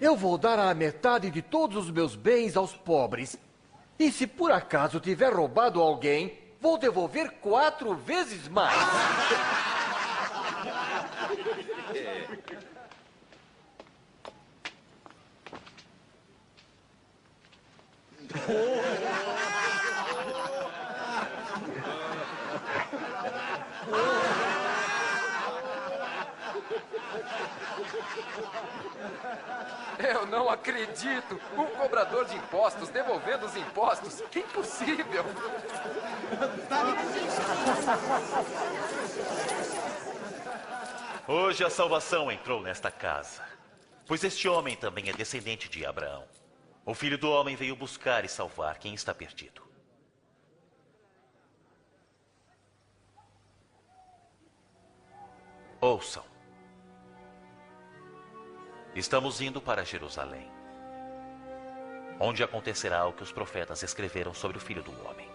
eu vou dar a metade de todos os meus bens aos pobres. E se por acaso tiver roubado alguém, vou devolver 4 vezes mais. Eu não acredito! Um cobrador de impostos devolvendo os impostos! Impossível! Hoje a salvação entrou nesta casa, pois este homem também é descendente de Abraão. O Filho do Homem veio buscar e salvar quem está perdido. Ouçam. Estamos indo para Jerusalém, onde acontecerá o que os profetas escreveram sobre o Filho do Homem.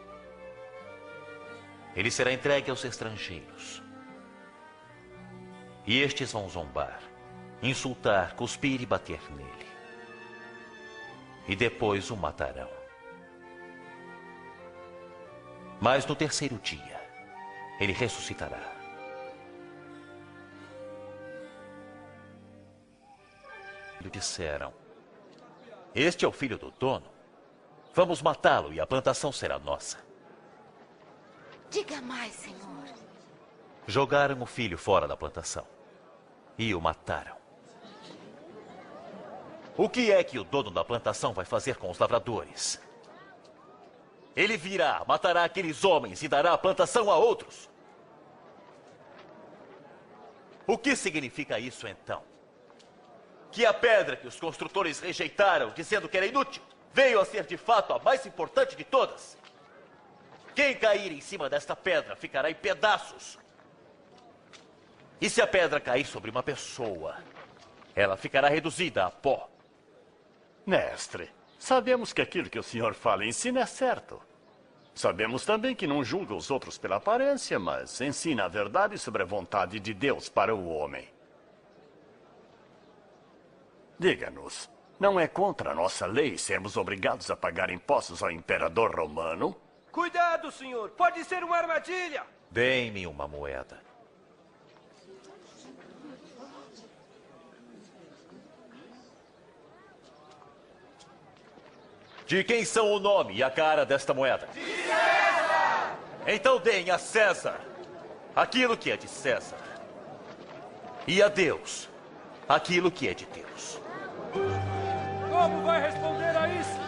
Ele será entregue aos estrangeiros. E estes vão zombar, insultar, cuspir e bater nele. E depois o matarão. Mas no terceiro dia, ele ressuscitará. Disseram: este é o filho do dono. Vamos matá-lo e a plantação será nossa. Diga mais, Senhor. Jogaram o filho fora da plantação e o mataram. O que é que o dono da plantação vai fazer com os lavradores? Ele virá, matará aqueles homens e dará a plantação a outros. O que significa isso então? Que a pedra que os construtores rejeitaram, dizendo que era inútil, veio a ser de fato a mais importante de todas. Quem cair em cima desta pedra ficará em pedaços. E se a pedra cair sobre uma pessoa, ela ficará reduzida a pó. Mestre, sabemos que aquilo que o senhor fala e ensina é certo. Sabemos também que não julga os outros pela aparência, mas ensina a verdade sobre a vontade de Deus para o homem. Diga-nos, não é contra a nossa lei sermos obrigados a pagar impostos ao imperador romano? Cuidado, senhor! Pode ser uma armadilha! Dê-me uma moeda. De quem são o nome e a cara desta moeda? De César! Então deem a César aquilo que é de César. E a Deus aquilo que é de Deus. Como vai responder a isso?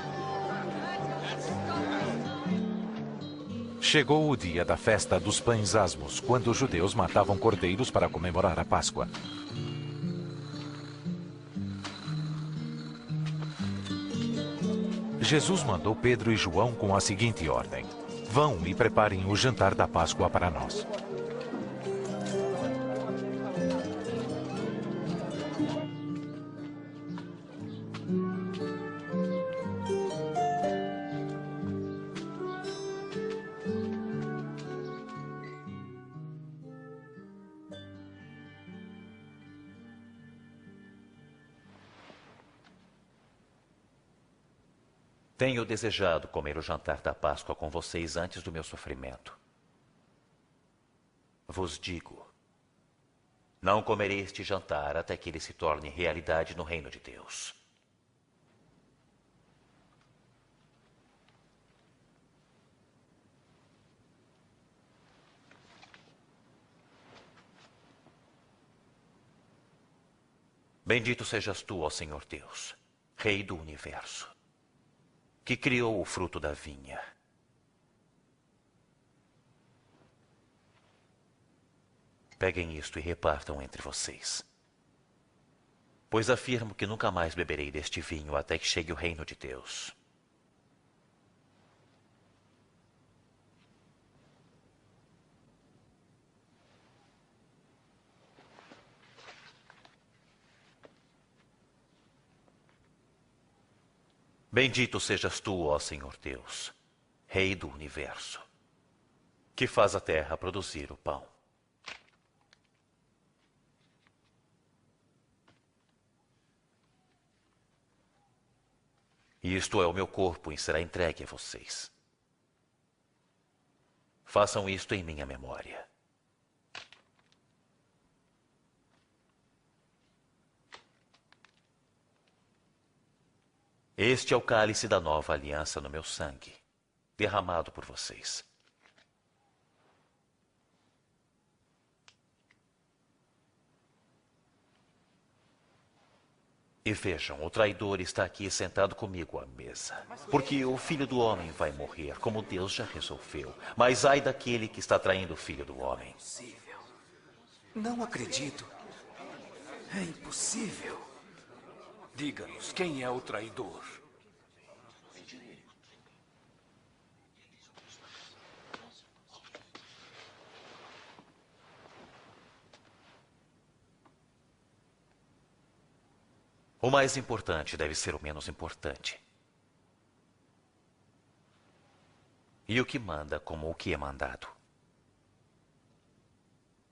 Chegou o dia da festa dos pães asmos, quando os judeus matavam cordeiros para comemorar a Páscoa. Jesus mandou Pedro e João com a seguinte ordem: vão e preparem o jantar da Páscoa para nós. Tenho desejado comer o jantar da Páscoa com vocês antes do meu sofrimento. Vos digo, não comerei este jantar até que ele se torne realidade no reino de Deus. Bendito sejas tu, ó Senhor Deus, Rei do universo, que criou o fruto da vinha. Peguem isto e repartam entre vocês, pois afirmo que nunca mais beberei deste vinho até que chegue o reino de Deus. Bendito sejas tu, ó Senhor Deus, Rei do universo, que faz a terra produzir o pão. E isto é o meu corpo e será entregue a vocês. Façam isto em minha memória. Este é o cálice da nova aliança no meu sangue, derramado por vocês. E vejam, o traidor está aqui sentado comigo à mesa. Porque o Filho do Homem vai morrer, como Deus já resolveu. Mas ai daquele que está traindo o Filho do Homem. Não acredito. É impossível. Diga-nos, quem é o traidor? O mais importante deve ser o menos importante. E o que manda como o que é mandado.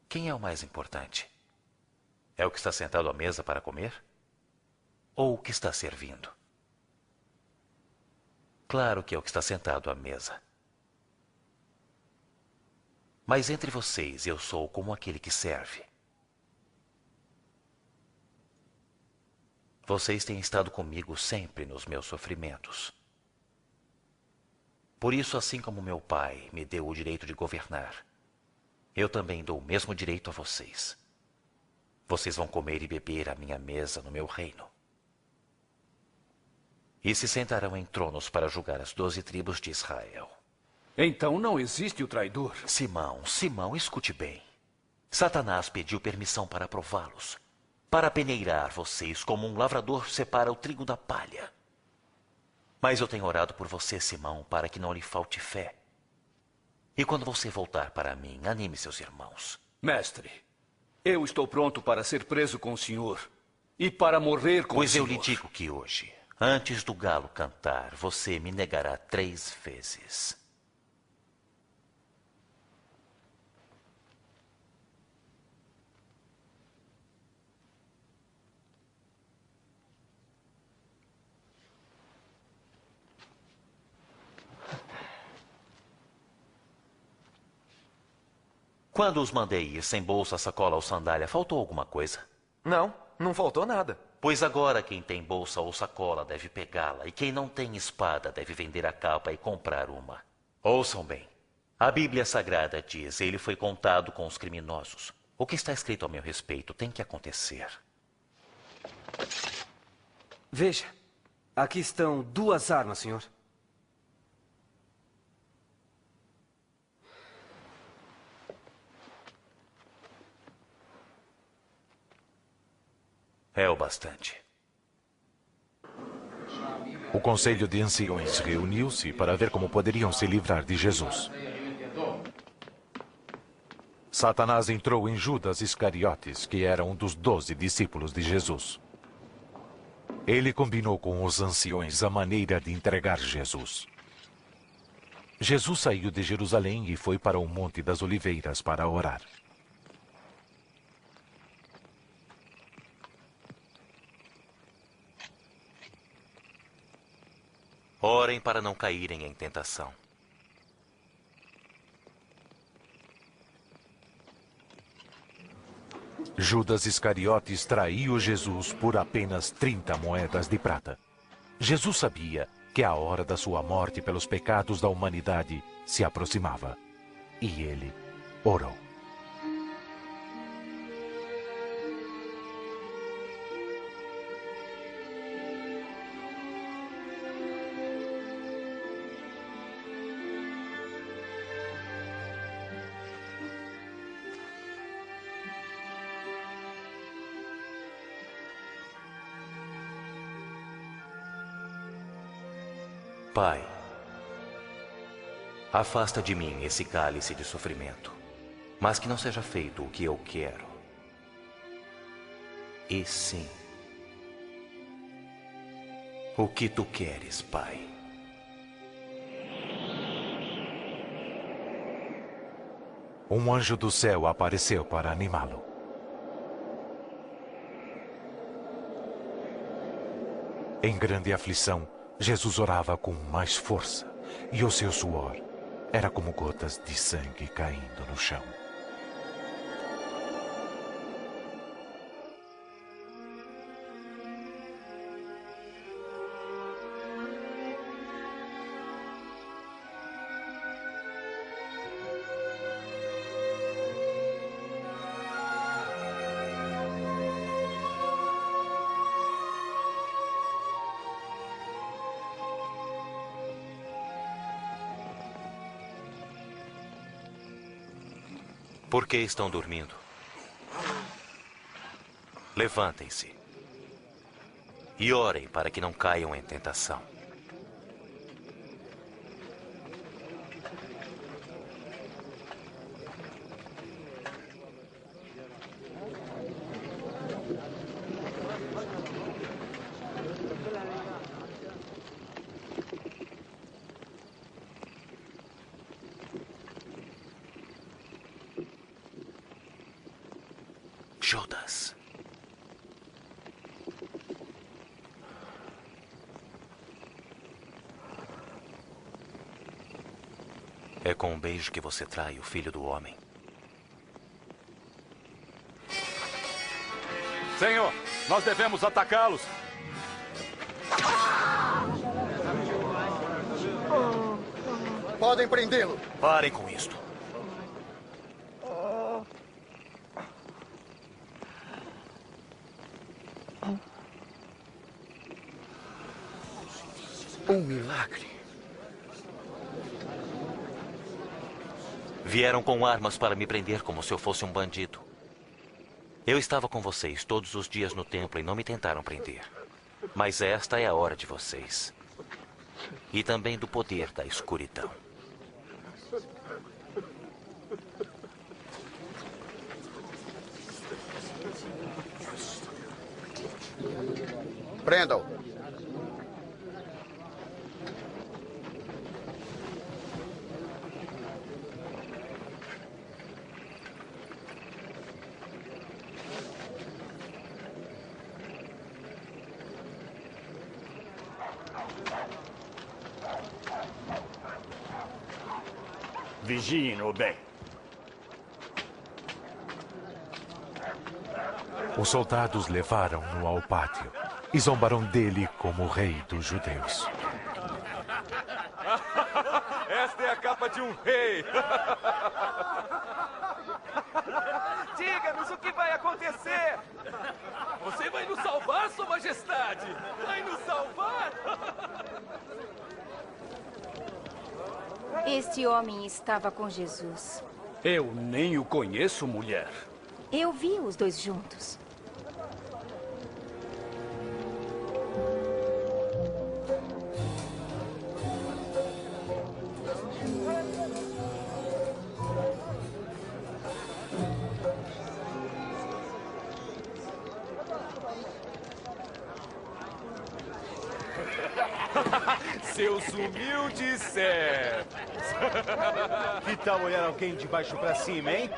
Quem é o mais importante? É o que está sentado à mesa para comer? Ou o que está servindo? Claro que é o que está sentado à mesa. Mas entre vocês eu sou como aquele que serve. Vocês têm estado comigo sempre nos meus sofrimentos. Por isso, assim como meu pai me deu o direito de governar, eu também dou o mesmo direito a vocês. Vocês vão comer e beber à minha mesa no meu reino. E se sentarão em tronos para julgar as 12 tribos de Israel. Então não existe o traidor? Simão, escute bem. Satanás pediu permissão para prová-los. Para peneirar vocês como um lavrador separa o trigo da palha. Mas eu tenho orado por você, Simão, para que não lhe falte fé. E quando você voltar para mim, anime seus irmãos. Mestre, eu estou pronto para ser preso com o senhor e para morrer com o senhor. Pois eu lhe digo que hoje, antes do galo cantar, você me negará 3 vezes. Quando os mandei ir sem bolsa, sacola ou sandália, faltou alguma coisa? Não faltou nada. Pois agora quem tem bolsa ou sacola deve pegá-la, e quem não tem espada deve vender a capa e comprar uma. Ouçam bem. A Bíblia Sagrada diz: ele foi contado com os criminosos. O que está escrito a meu respeito tem que acontecer. Veja, aqui estão 2 armas, senhor. É o bastante. O conselho de anciões reuniu-se para ver como poderiam se livrar de Jesus. Satanás entrou em Judas Iscariotes, que era um dos 12 discípulos de Jesus. Ele combinou com os anciões a maneira de entregar Jesus. Jesus saiu de Jerusalém e foi para o Monte das Oliveiras para orar. Orem para não caírem em tentação. Judas Iscariotes traiu Jesus por apenas 30 moedas de prata. Jesus sabia que a hora da sua morte pelos pecados da humanidade se aproximava. E ele orou. Pai, afasta de mim esse cálice de sofrimento, mas que não seja feito o que eu quero, e sim o que tu queres, Pai. Um anjo do céu apareceu para animá-lo. Em grande aflição, Jesus orava com mais força, e o seu suor era como gotas de sangue caindo no chão. Por que estão dormindo? Levantem-se e orem para que não caiam em tentação. Judas. É com um beijo que você trai o Filho do Homem. Senhor, nós devemos atacá-los. Podem prendê-lo. Parem com isto. Um milagre. Vieram com armas para me prender como se eu fosse um bandido. Eu estava com vocês todos os dias no templo e não me tentaram prender. Mas esta é a hora de vocês. E também do poder da escuridão. Prendam-o. Vigiem-no bem. Os soldados levaram-no ao pátio e zombaram dele como o rei dos judeus. Esta é a capa de um rei. Diga-nos o que vai acontecer. Você vai nos salvar, Sua Majestade? Vai nos salvar? Este homem estava com Jesus. Eu nem o conheço, mulher. Eu vi os dois juntos. Seus humildes servos. Que tal olhar alguém de baixo pra cima, hein?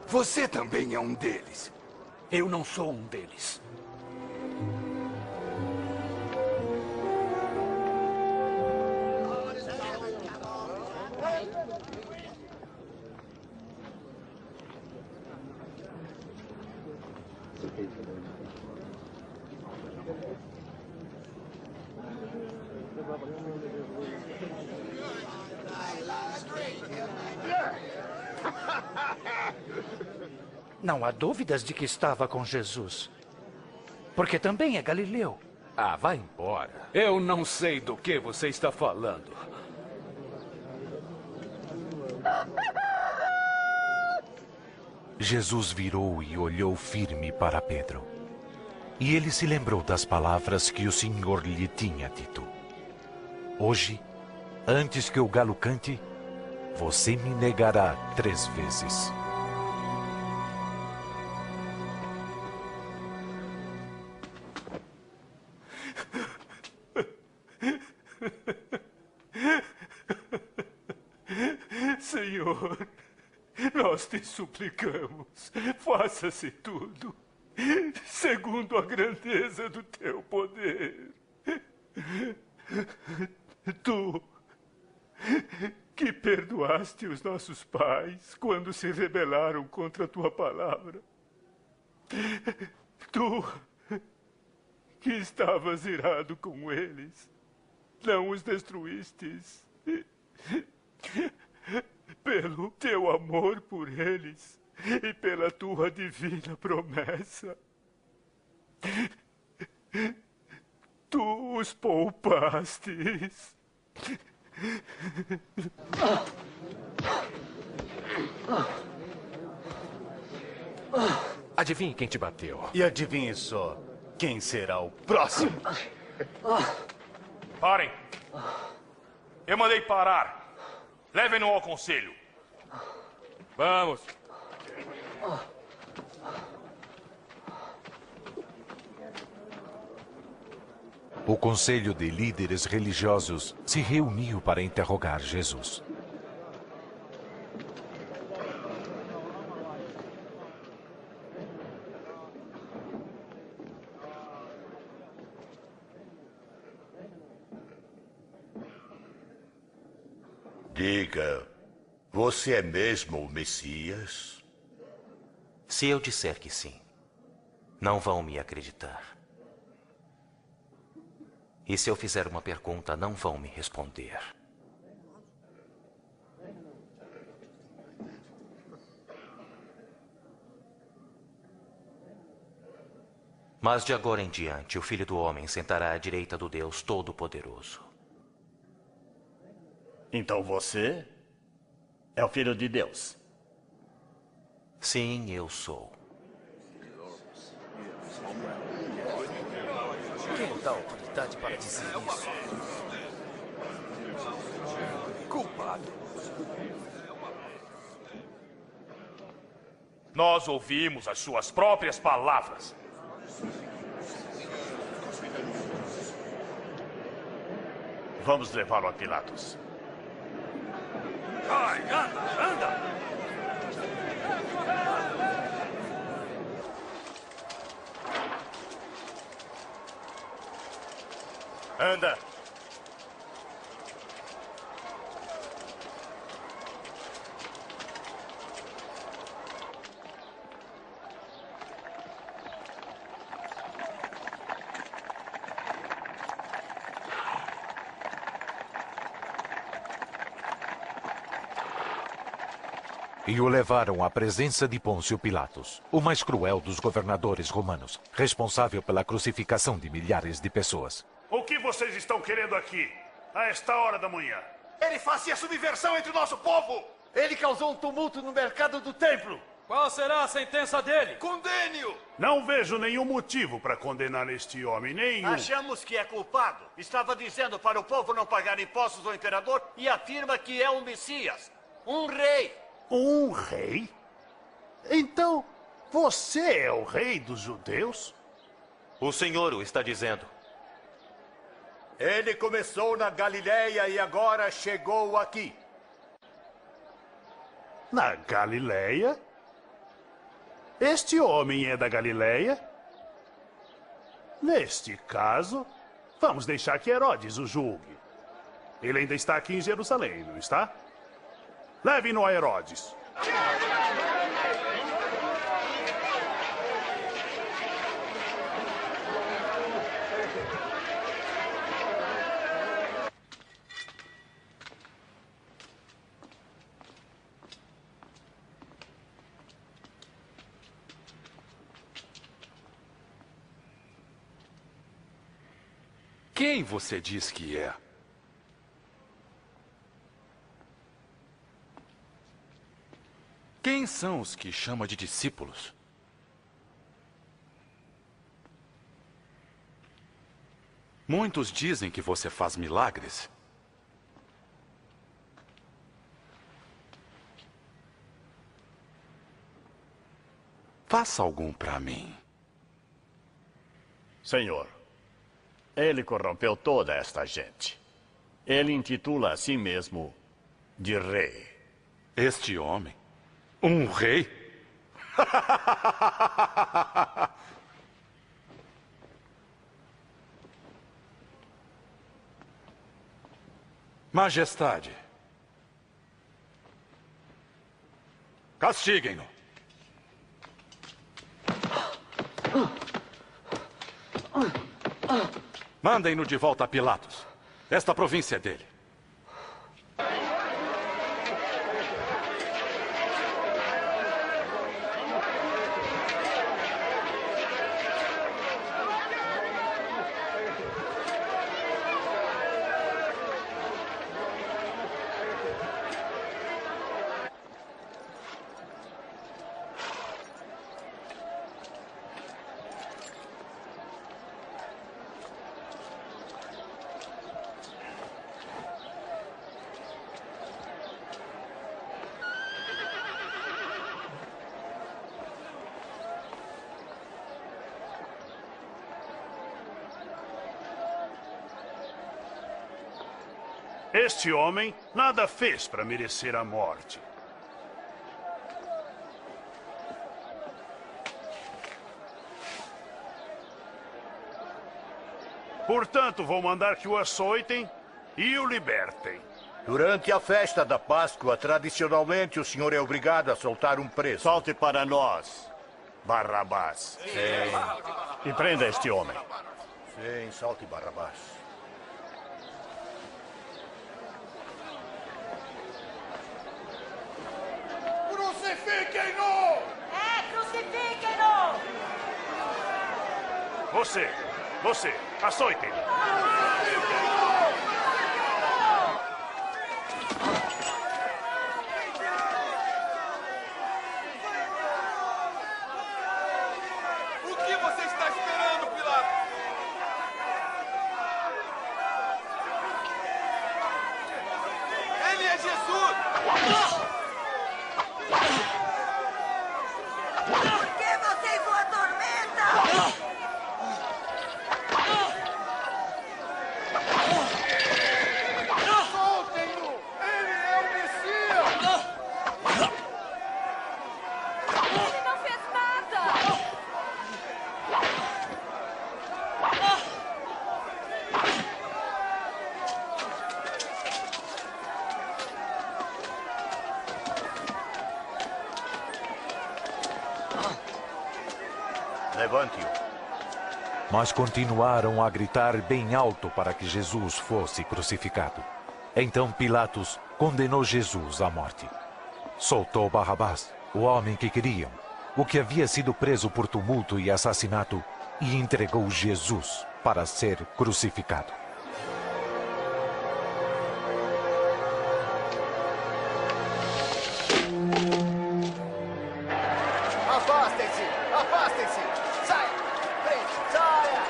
Você também é um deles. Eu não sou um deles. Não há dúvidas de que estava com Jesus. Porque também é galileu. Ah, vá embora. Eu não sei do que você está falando. Jesus virou e olhou firme para Pedro. E ele se lembrou das palavras que o Senhor lhe tinha dito. Hoje, antes que o galo cante, você me negará 3 vezes. Senhor, nós te suplicamos, faça-se tudo, segundo a grandeza do teu poder. Tu, que perdoaste os nossos pais quando se rebelaram contra a tua palavra. Tu, que estavas irado com eles, não os destruístes. Pelo teu amor por eles e pela tua divina promessa, tu os poupastes. Adivinhe quem te bateu. E adivinhe só, quem será o próximo? Parem! Eu mandei parar. Levem-no ao conselho. Vamos. O conselho de líderes religiosos se reuniu para interrogar Jesus. Diga, você é mesmo o Messias? Se eu disser que sim, não vão me acreditar. E se eu fizer uma pergunta, não vão me responder. Mas de agora em diante, o Filho do Homem sentará à direita do Deus Todo-Poderoso. Então você é o Filho de Deus? Sim, eu sou. Quem dá autoridade para dizer isso? Culpado. Nós ouvimos as suas próprias palavras. Vamos levá-lo a Pilatos. Vai, anda, anda! Anda! E o levaram à presença de Pôncio Pilatos, o mais cruel dos governadores romanos, responsável pela crucificação de milhares de pessoas. O que vocês estão querendo aqui, a esta hora da manhã? Ele fazia subversão entre o nosso povo! Ele causou um tumulto no mercado do templo! Qual será a sentença dele? Condene-o! Não vejo nenhum motivo para condenar este homem, nenhum. Achamos que é culpado. Estava dizendo para o povo não pagar impostos ao imperador e afirma que é um Messias, um rei. Um rei? Então, você é o rei dos judeus? O senhor o está dizendo. Ele começou na Galileia e agora chegou aqui. Na Galileia? Este homem é da Galileia? Neste caso, vamos deixar que Herodes o julgue. Ele ainda está aqui em Jerusalém, não está? Leve-no a Herodes. Quem você diz que é? Quem são os que chama de discípulos? Muitos dizem que você faz milagres. Faça algum para mim. Senhor, ele corrompeu toda esta gente. Ele intitula a si mesmo de rei. Este homem? Um rei? Majestade. Castiguem-no. Mandem-no de volta a Pilatos. Esta província é dele. Este homem nada fez para merecer a morte. Portanto, vou mandar que o açoitem e o libertem. Durante a festa da Páscoa, tradicionalmente, o senhor é obrigado a soltar um preso. Solte para nós, Barrabás. Sim. E prenda este homem. Sim, solte Barrabás. Crucifiquem-no! Crucifiquem-no! Você, açoitem-no. O que você está esperando, Pilatos? Ele é Jesus! Por que vocês o atormentam? Soltem-no! Ele é o Messias! Ele não fez nada! Levante-o. Mas continuaram a gritar bem alto para que Jesus fosse crucificado. Então Pilatos condenou Jesus à morte. Soltou Barrabás, o homem que queriam, o que havia sido preso por tumulto e assassinato, e entregou Jesus para ser crucificado. Afastem-se! Afastem-se! Saia! Frente! Saia!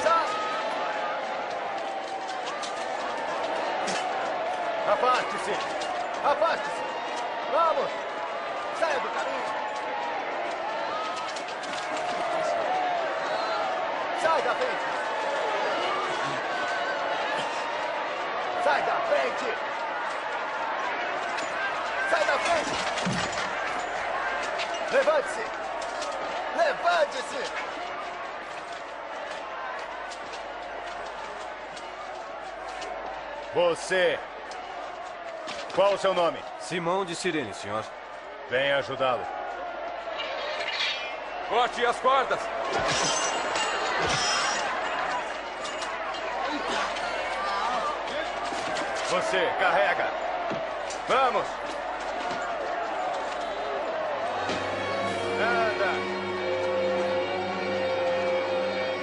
Saia! Afaste-se! Afaste-se! Vamos! Saia do caminho! Sai da frente! Sai da frente! Sai da frente! Levante-se! Levante-se! Você. Qual o seu nome? Simão de Cirene, senhor. Venha ajudá-lo. Corte as cordas! Você, carrega. Vamos. Anda.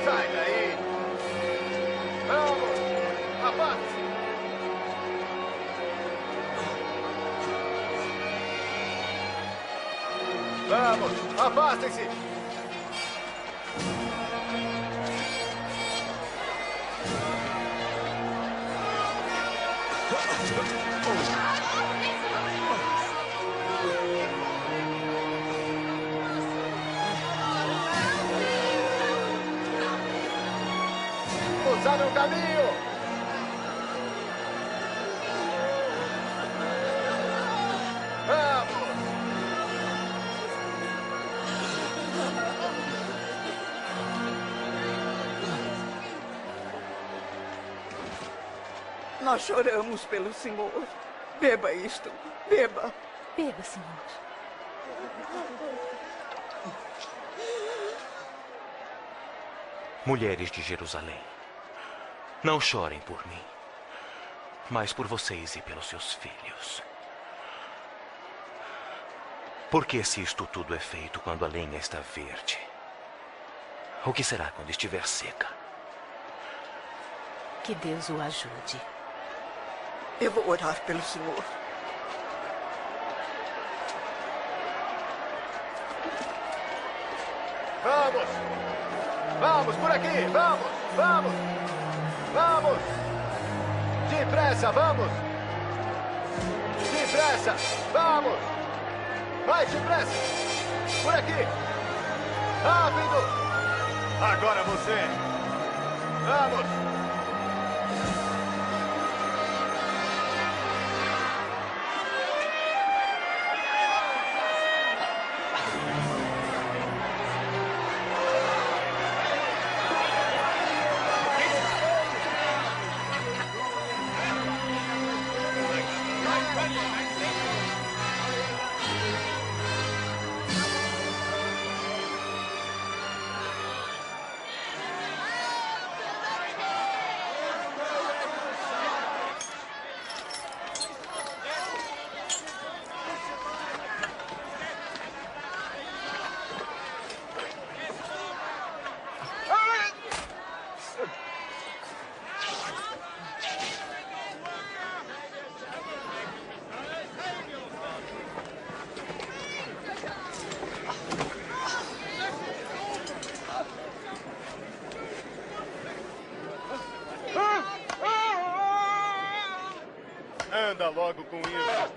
Sai daí. Vamos. Afaste-se. Vamos! Afastem-se! Usaram o caminho! Vamos! Nós choramos pelo senhor. Beba isto. Beba. Beba, senhor. Mulheres de Jerusalém, não chorem por mim, mas por vocês e pelos seus filhos. Porque se isto tudo é feito quando a lenha está verde, o que será quando estiver seca? Que Deus o ajude. Eu vou orar pelo senhor. Vamos! Vamos, por aqui! Vamos! Vamos! Vamos! Depressa, vamos! Depressa! Vamos! Mais depressa! Por aqui! Rápido! Agora você. Vamos! Anda logo com isso.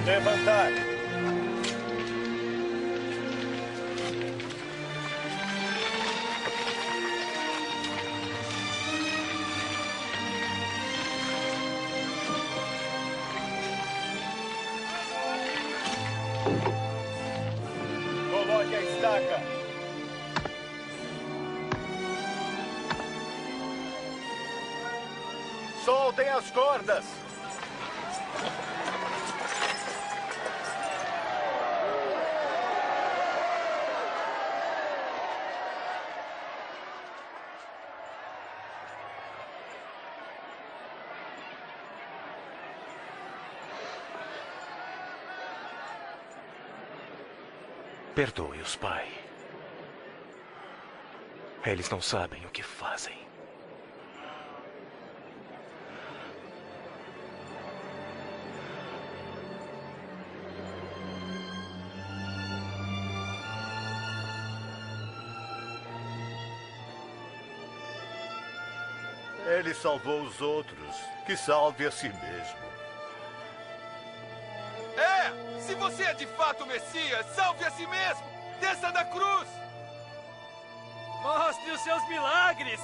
Levantar. Coloque a estaca. Soltem as cordas. Perdoe-os, Pai. Eles não sabem o que fazem. Ele salvou os outros. Que salve a si mesmo. Se você é de fato o Messias, salve a si mesmo! Desça da cruz! Mostre os seus milagres!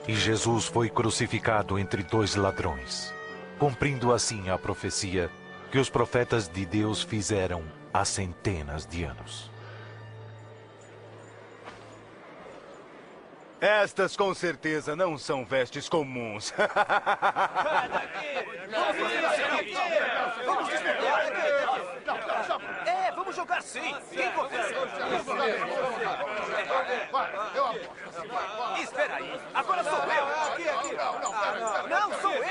E Jesus foi crucificado entre dois ladrões, cumprindo assim a profecia que os profetas de Deus fizeram há centenas de anos. Estas com certeza não são vestes comuns. Vamos jogar sim! Quem confia? Espera aí! Agora sou eu! Aqui! Não, sou eu!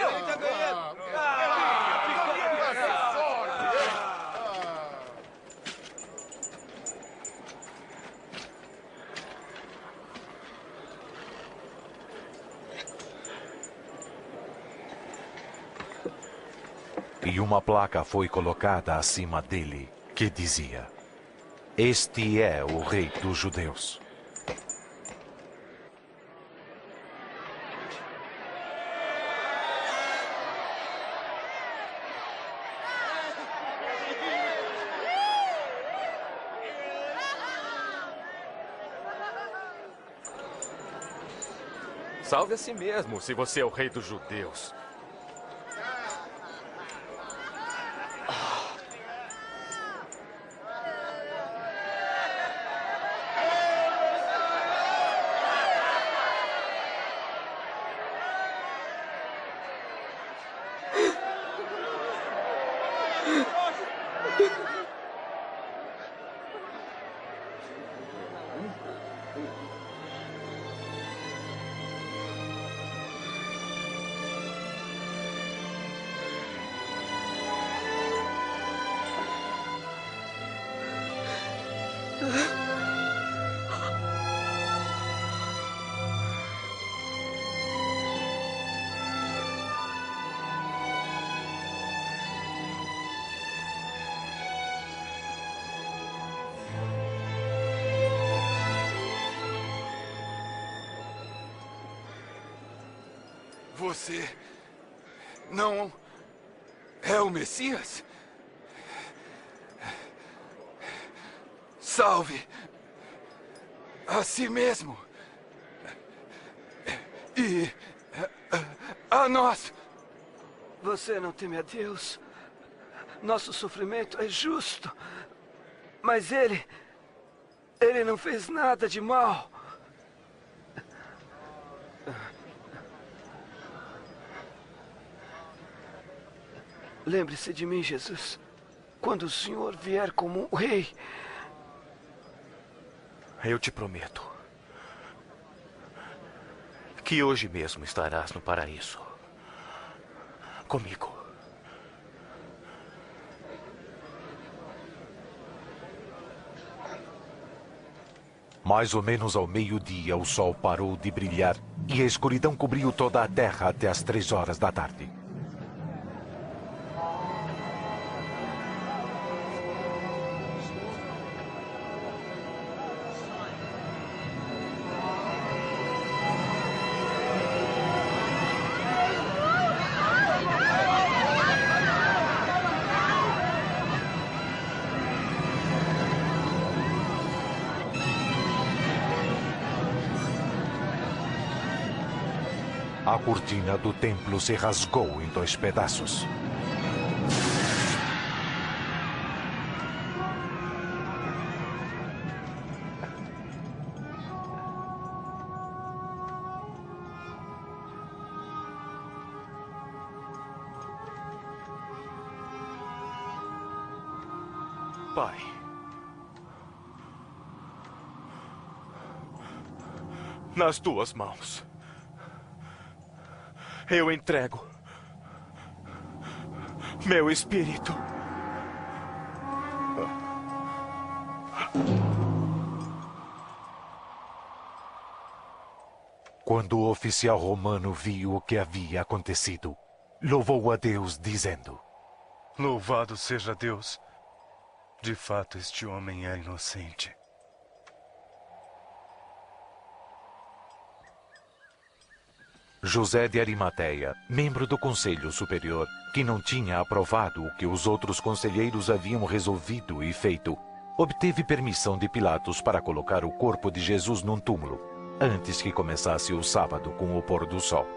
E uma placa foi colocada acima dele, que dizia: Este é o Rei dos Judeus. Salve a si mesmo, se você é o Rei dos Judeus. Você não é o Messias? Salve a si mesmo e a nós. Você não teme a Deus? Nosso sofrimento é justo. Mas ele não fez nada de mal. Lembre-se de mim, Jesus, quando o Senhor vier como um rei. Eu te prometo que hoje mesmo estarás no paraíso comigo. Mais ou menos ao meio-dia, o sol parou de brilhar e a escuridão cobriu toda a terra até as 3 horas da tarde. A cortina do templo se rasgou em 2 pedaços. Pai, nas tuas mãos eu entrego meu espírito. Quando o oficial romano viu o que havia acontecido, louvou a Deus, dizendo: Louvado seja Deus. De fato, este homem é inocente. José de Arimateia, membro do Conselho Superior, que não tinha aprovado o que os outros conselheiros haviam resolvido e feito, obteve permissão de Pilatos para colocar o corpo de Jesus num túmulo, antes que começasse o sábado com o pôr do sol.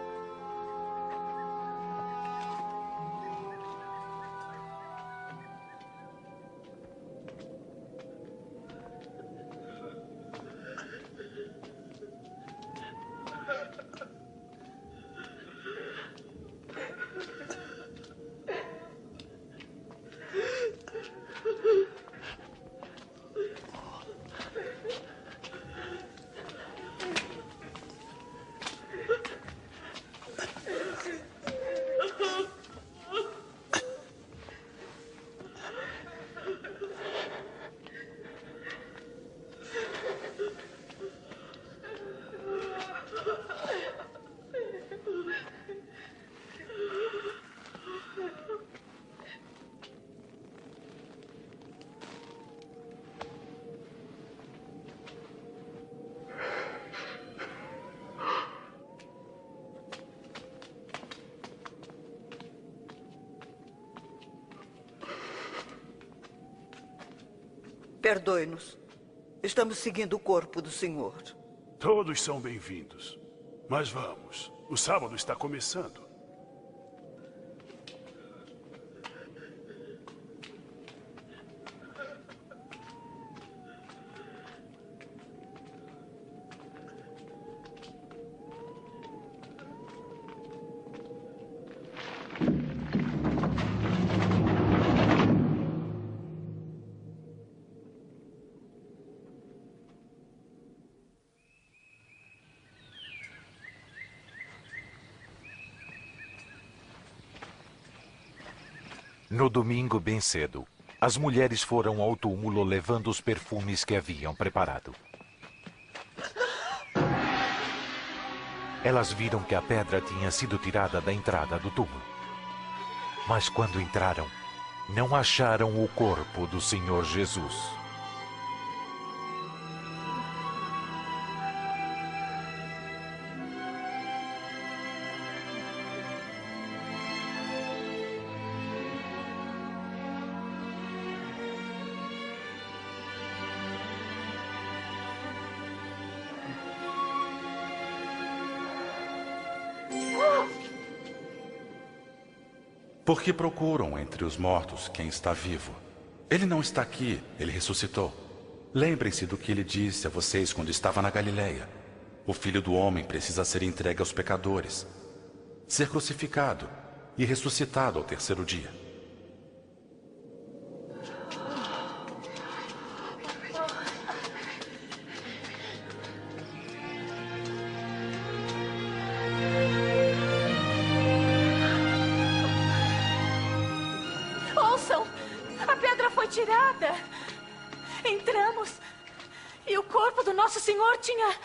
Perdoe-nos. Estamos seguindo o corpo do Senhor. Todos são bem-vindos. Mas vamos, o sábado está começando. No domingo, bem cedo, as mulheres foram ao túmulo levando os perfumes que haviam preparado. Elas viram que a pedra tinha sido tirada da entrada do túmulo. Mas quando entraram, não acharam o corpo do Senhor Jesus. Por que procuram entre os mortos quem está vivo? Ele não está aqui, ele ressuscitou. Lembrem-se do que ele disse a vocês quando estava na Galileia. O Filho do Homem precisa ser entregue aos pecadores, ser crucificado e ressuscitado ao terceiro dia. Ouçam! A pedra foi tirada. Entramos e o corpo do nosso Senhor tinha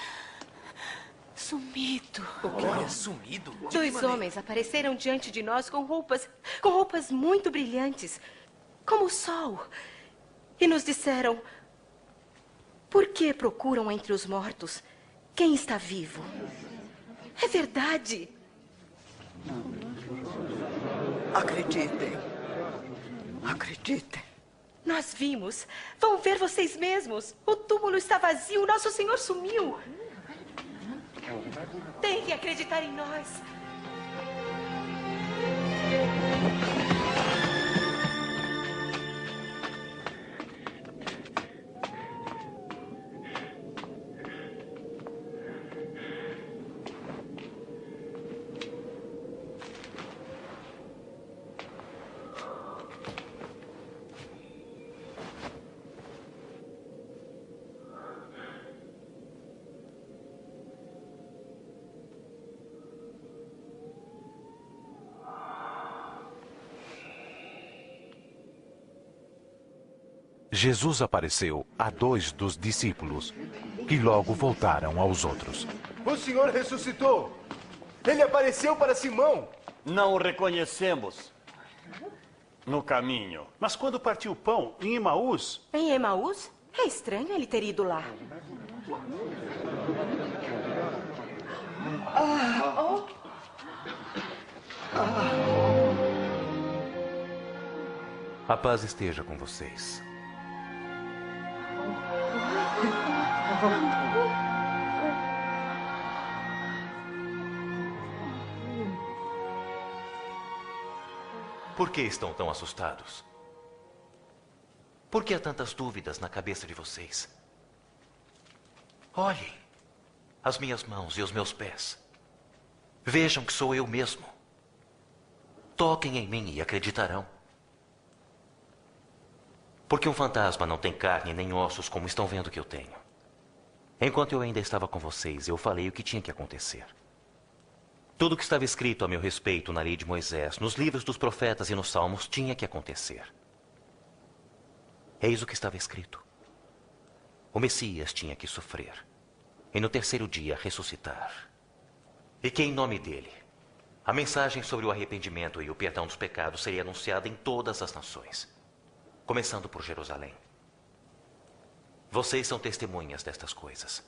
sumido. O que? Sumido? Dois homens apareceram diante de nós com roupas muito brilhantes, como o sol. E nos disseram: por que procuram entre os mortos quem está vivo? É verdade. Acreditem. Acreditem. Nós vimos. Vão ver vocês mesmos. O túmulo está vazio. Nosso Senhor sumiu. Tem que acreditar em nós. Jesus apareceu a 2 dos discípulos, que logo voltaram aos outros. O Senhor ressuscitou. Ele apareceu para Simão. Não o reconhecemos no caminho. Mas quando partiu o pão em Emaús... Em Emaús? É estranho ele ter ido lá. A paz esteja com vocês. Por que estão tão assustados? Por que há tantas dúvidas na cabeça de vocês? Olhem as minhas mãos e os meus pés. Vejam que sou eu mesmo. Toquem em mim e acreditarão. Porque um fantasma não tem carne nem ossos como estão vendo que eu tenho. Enquanto eu ainda estava com vocês, eu falei o que tinha que acontecer. Tudo o que estava escrito a meu respeito na lei de Moisés, nos livros dos profetas e nos salmos, tinha que acontecer. Eis o que estava escrito. O Messias tinha que sofrer, e no terceiro dia ressuscitar. E que em nome dele, a mensagem sobre o arrependimento e o perdão dos pecados seria anunciada em todas as nações, começando por Jerusalém. Vocês são testemunhas destas coisas.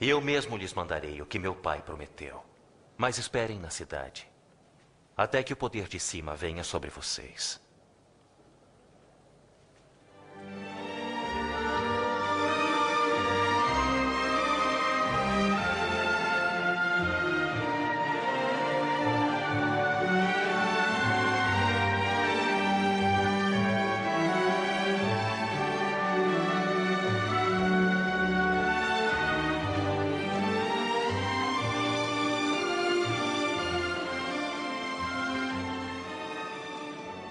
E eu mesmo lhes mandarei o que meu pai prometeu. Mas esperem na cidade, até que o poder de cima venha sobre vocês.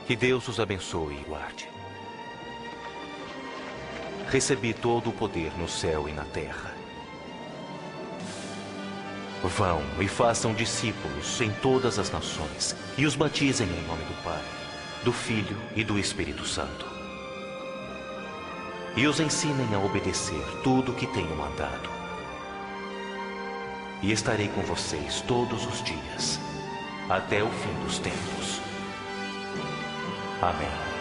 Que Deus os abençoe e guarde. Recebi todo o poder no céu e na terra. Vão e façam discípulos em todas as nações e os batizem em nome do Pai, do Filho e do Espírito Santo. E os ensinem a obedecer tudo o que tenho mandado. E estarei com vocês todos os dias, até o fim dos tempos. Amém.